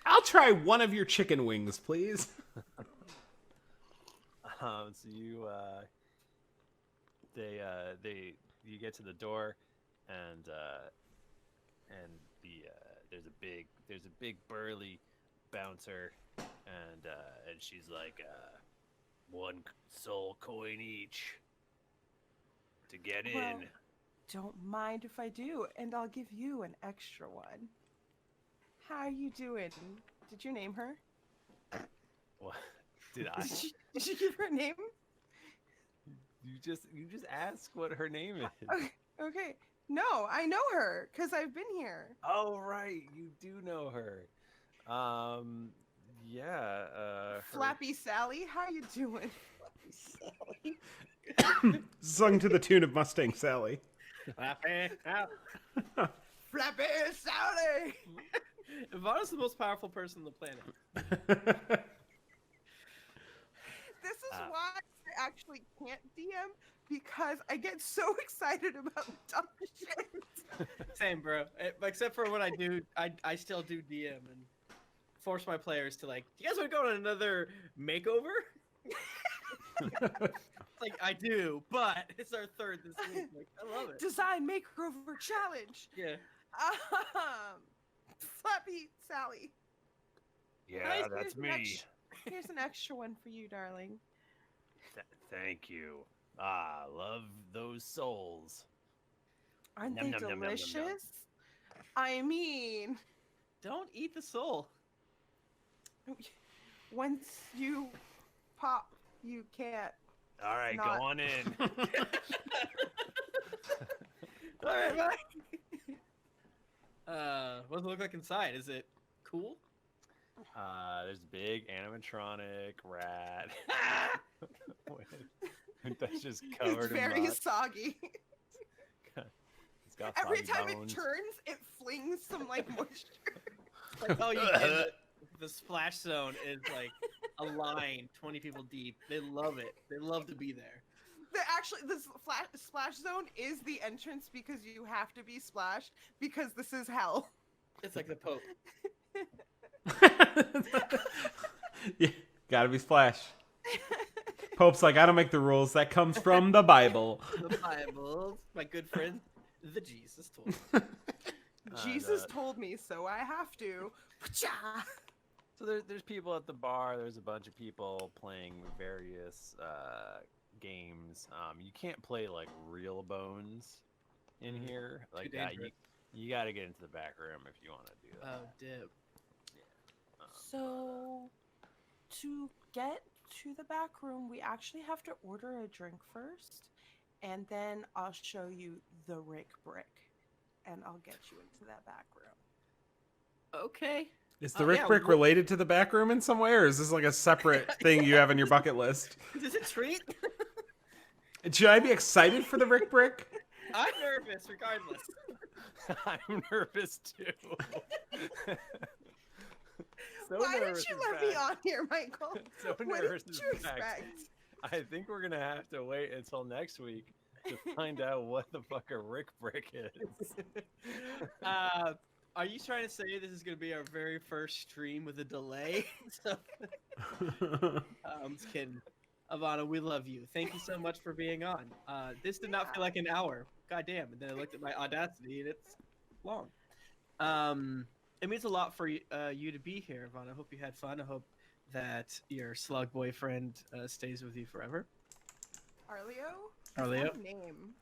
I'll try one of your chicken wings, please. So you get to the door, and there's a big burly bouncer, and she's like, 1 soul coin each to get Well, in. Don't mind if I do, and I'll give you an extra one. How are you doing? Did you name her? What did I? Did you give her a name? You just ask what her name is. Okay. No, I know her because I've been here. Oh right, you do know her. Yeah. Flappy Sally, how you doing? Sung to the tune of Mustang Sally. Flappy out. Flappy Sally. Ivana's the most powerful person on the planet. This is why I actually can't DM, because I get so excited about dumb shit. Same, bro. Except for when I do, I still do DM and force my players to like, do you guys want to go on another makeover? Like, I do, but it's our third this week. Like, I love it. Design makeover challenge. Yeah. Flappy Sally. Yeah, Guys, that's me. Here's an extra one for you, darling. Thank you. Ah, love those souls. Aren't Nom, they nom, nom, nom, nom, nom. delicious? I mean, Don't eat the soul. once you pop, you can't. All right, Not- go on in. All right, bye. What does it look like inside? Is it cool? There's a big animatronic rat. That's just covered It's very in mud. soggy. It's got Every foggy time bones. it turns, it flings some like moisture. Like, oh, you get it. The splash zone is like a line 20 people deep. They love it. They love to be there. The splash zone is the entrance because you have to be splashed because this is hell. It's like the Pope. Yeah, gotta be Splash. Pope's like, I don't make the rules. That comes from the Bible. The Bible, my good friend, the Jesus told. Jesus told me, so I have to. Pcha! So there's people at the bar. There's a bunch of people playing various games. You can't play like real bones in here like that. dangerous. You got to get into the back room if you want to do that. Oh, dip. So, to get to the back room, we actually have to order a drink first, and then I'll show you the Rick Brick, and I'll get you into that back room. Okay. Is the Rick Brick related to the back room in some way, or is this like a separate thing you have on your bucket list? Is this a treat? Should I be excited for the Rick Brick? I'm nervous, regardless. I'm nervous too. So Why did nervous, you in let me fact. on here, Michael? So What nervous, did in you fact. expect? I think we're gonna have to wait until next week to find out what the fuck a Rick Brick is. Are you trying to say this is going to be our very first stream with a delay? So, I'm just kidding. Ivana, we love you. Thank you so much for being on. This did not feel like an hour. God damn. And then I looked at my Audacity and it's long. It means a lot for you to be here, Ivana. I hope you had fun. I hope that your slug boyfriend stays with you forever. Arleo? Arleo? What name?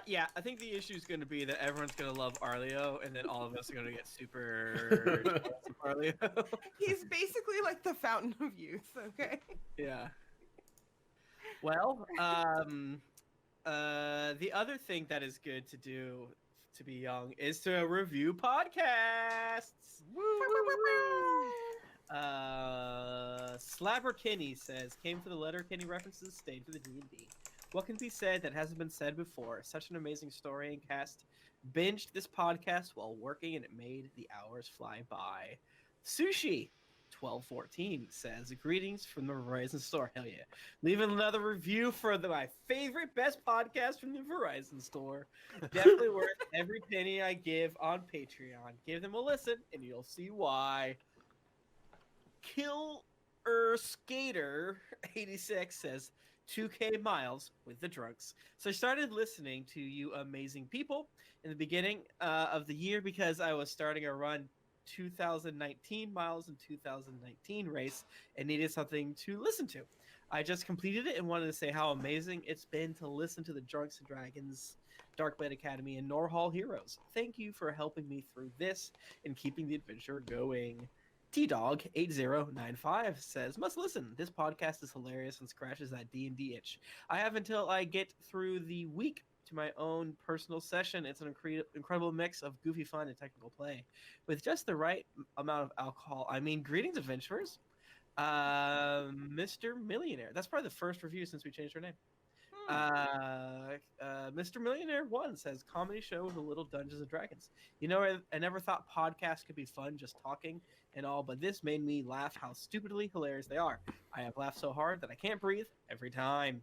Yeah, I think the issue is going to be that everyone's going to love Arleo, and then all of us are going to get super jealous of Arleo. He's basically like the fountain of youth, okay? Yeah. Well, the other thing that is good to do to be young is to review podcasts. Slabber Kinney says, came for the letter Kenny references, stayed for the D&D. What can be said that hasn't been said before? Such an amazing story and cast. Binged this podcast while working and it made the hours fly by. Sushi 1214 says, greetings from the Verizon store. Hell yeah. Leaving another review for my favorite, best podcast from the Verizon store. Definitely worth every penny I give on Patreon. Give them a listen and you'll see why. Skater 86 says, 2K miles with the drunks. So I started listening to you amazing people in the beginning of the year because I was starting a run 2019 miles in 2019 race and needed something to listen to. I just completed it and wanted to say how amazing it's been to listen to the Drunks and Dragons, Darkblade Academy, and Norhall Heroes. Thank you for helping me through this and keeping the adventure going. T-Dog8095 says, must listen. This podcast is hilarious and scratches that D&D itch. I have until I get through the week to my own personal session. It's an incredible mix of goofy fun and technical play with just the right amount of alcohol. I mean, greetings, adventurers. Mr. Millionaire. That's probably the first review since we changed our name. Mr. Millionaire 1 says comedy show with a little Dungeons and Dragons. You know, I never thought podcasts could be fun, just talking and all, but this made me laugh how stupidly hilarious they are. I have laughed so hard that I can't breathe every time.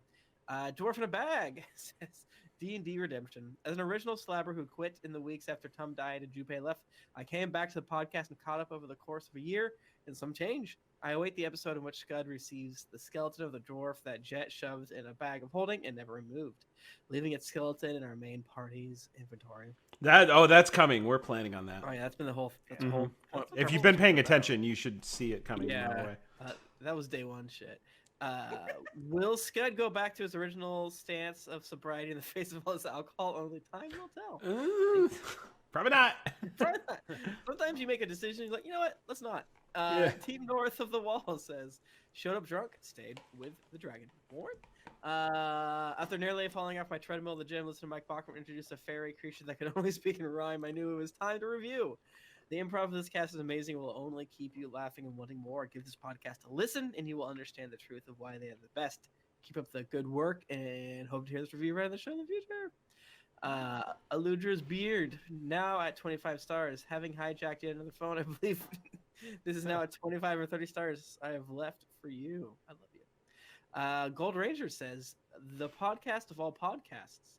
Dwarf in a Bag says D&D Redemption. As an original slabber who quit in the weeks after Tom died and Junpei left, I came back to the podcast and caught up over the course of a year and some change. I await the episode in which Skud receives the skeleton of the dwarf that Jet shoves in a bag of holding and never removed, leaving its skeleton in our main party's inventory. That's coming. We're planning on that. Oh yeah, that's been the whole. That's the whole. If you've been paying attention, you should see it coming. Yeah, that was day one shit. Will Skud go back to his original stance of sobriety in the face of all this alcohol? Only time will tell. Probably not. Sometimes you make a decision, you're like, you know what? Let's not. Team North of the Wall says, showed up drunk, stayed with the Dragonborn. After nearly falling off my treadmill in the gym, listening to Mike Bachmann introduce a fairy creature that could only speak in rhyme, I knew it was time to review. The improv of this cast is amazing. It will only keep you laughing and wanting more. Give this podcast a listen, and you will understand the truth of why they are the best. Keep up the good work, and hope to hear this review right on the show in the future. Eludra's Beard, now at 25 stars. Having hijacked yet another phone, I believe this is now at 25 or 30 stars. I have left for you. I love you. Gold Ranger says, the podcast of all podcasts.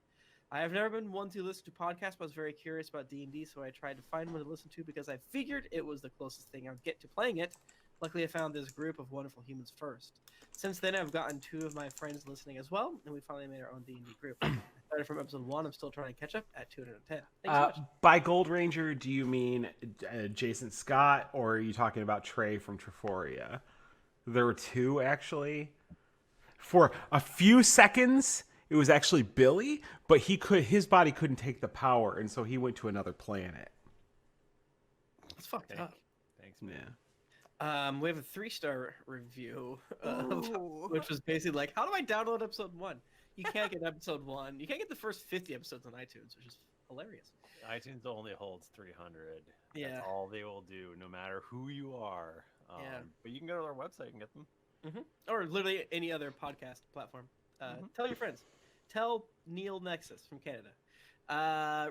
I have never been one to listen to podcasts, but I was very curious about D&D, so I tried to find one to listen to because I figured it was the closest thing I would get to playing it. Luckily, I found this group of wonderful humans first. Since then, I've gotten 2 of my friends listening as well, and we finally made our own D&D group. I started from episode 1. I'm still trying to catch up at 210. Thanks so much. By Gold Ranger, do you mean Jason Scott, or are you talking about Trey from Treforia? There were 2, actually. For a few seconds, it was actually Billy, but his body couldn't take the power, and so he went to another planet. It's fucked up. Thanks, man. Yeah. We have a 3-star review, which was basically like, how do I download episode 1? You can't get episode 1. You can't get the first 50 episodes on iTunes, which is hilarious. iTunes only holds 300. Yeah. That's all they will do, no matter who you are. But you can go to our website and get them. Or literally any other podcast platform. Tell your friends. Tell Neil Nexus from Canada.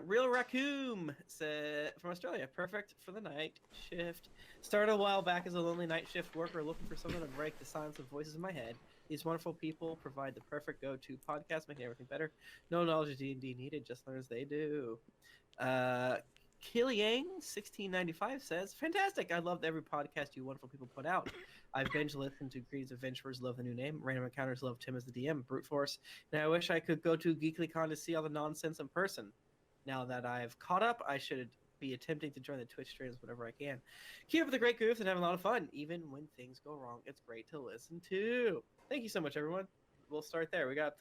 Real Raccoon said from Australia, perfect for the night shift. Started a while back as a lonely night shift worker looking for someone to break the silence of voices in my head. These wonderful people provide the perfect go-to podcast, making everything better. No knowledge of D&D needed, just learn as they do. Killiang 1695 says, fantastic! I loved every podcast you wonderful people put out. I've binge listened to Greed's Adventurers, love the new name. Random Encounters, love Tim as the DM. Brute Force. Now I wish I could go to GeeklyCon to see all the nonsense in person. Now that I've caught up, I should be attempting to join the Twitch streams whenever I can. Keep up the great goofs and have a lot of fun, even when things go wrong. It's great to listen to. Thank you so much, everyone. We'll start there. We got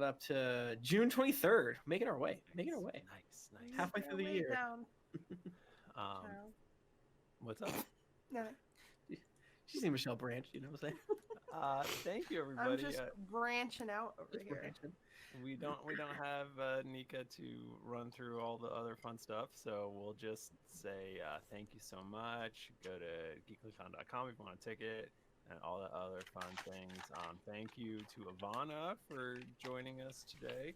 up to June 23rd. Making our way. Nice. Halfway through the year. What's up? Nothing. She's named Michelle Branch, you know what I'm saying? Thank you, everybody. I'm just branching out over here. Branching. We don't have Nika to run through all the other fun stuff, so we'll just say thank you so much. Go to geeklycon.com if you want a ticket and all the other fun things. Thank you to Ivana for joining us today.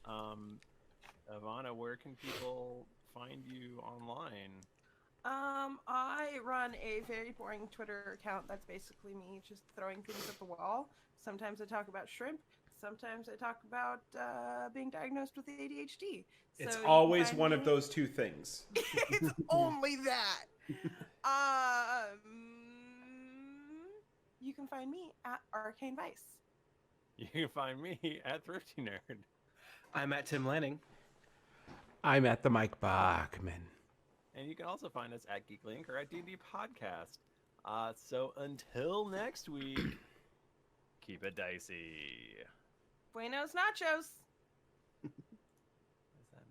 Ivana, where can people find you online? I run a very boring Twitter account that's basically me just throwing things at the wall. Sometimes I talk about shrimp. Sometimes I talk about being diagnosed with ADHD. It's always one of those 2 things. It's only that. You can find me at Arcane Vice. You can find me at Thrifty Nerd. I'm at Tim Lanning. I'm at the Mike Bachmann. And you can also find us at GeeklyInc or at D&D Podcast. So until next week, keep it dicey. Buenos nachos. What does that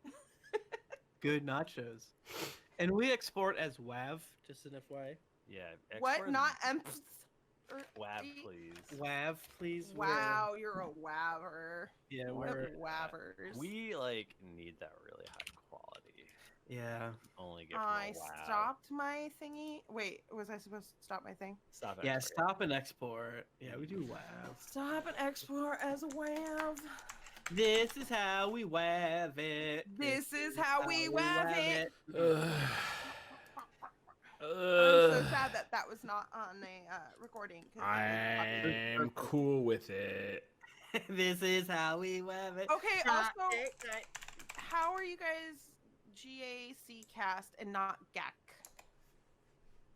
mean? Good nachos. And we export as WAV, just an FYI. Yeah. What? export- Not emps. WAV, please. WAV, please. Wow, you're a wabber. Yeah, What we're wabbers. We need that really high quality. Yeah. Only get from I a WAV. stopped my thingy. Wait, was I supposed to stop my thing? Stop it. Yeah, stop and export. Yeah, we do WAV. Stop and export as a WAV. This is how we WAV it. This is how we WAV it. I'm so sad that that was not on a recording. 'Cause that was I'm cool with it. This is how we WAV it. Okay, also, how are you guys GAC cast and not GAC?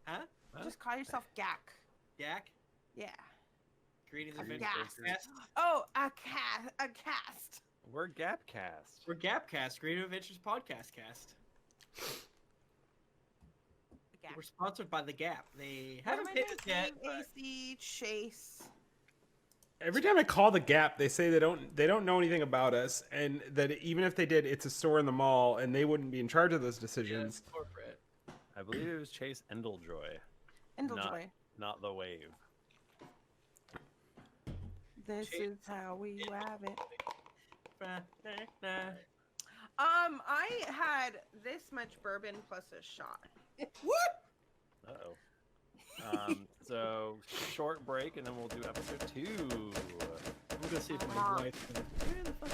Huh? Just call yourself GAC. Yak? Yeah. Greetings, A adventurers. gas. Oh, a cast. We're Gapcast. We're Gapcast, Creative Adventures Podcast Cast. We're sponsored by The Gap. They haven't paid us yet. AC Chase. Every time I call the Gap, they say they don't know anything about us, and that even if they did, it's a store in the mall, and they wouldn't be in charge of those decisions. Yes, corporate. I believe it was Chase Endeljoy, Induljoy. not the Wave. This Chase. is how we have it. What? I had this much bourbon plus a shot. What? Uh-oh. So, short break, and then we'll do episode 2. I'm gonna see if Mom. my wife. Where the fuck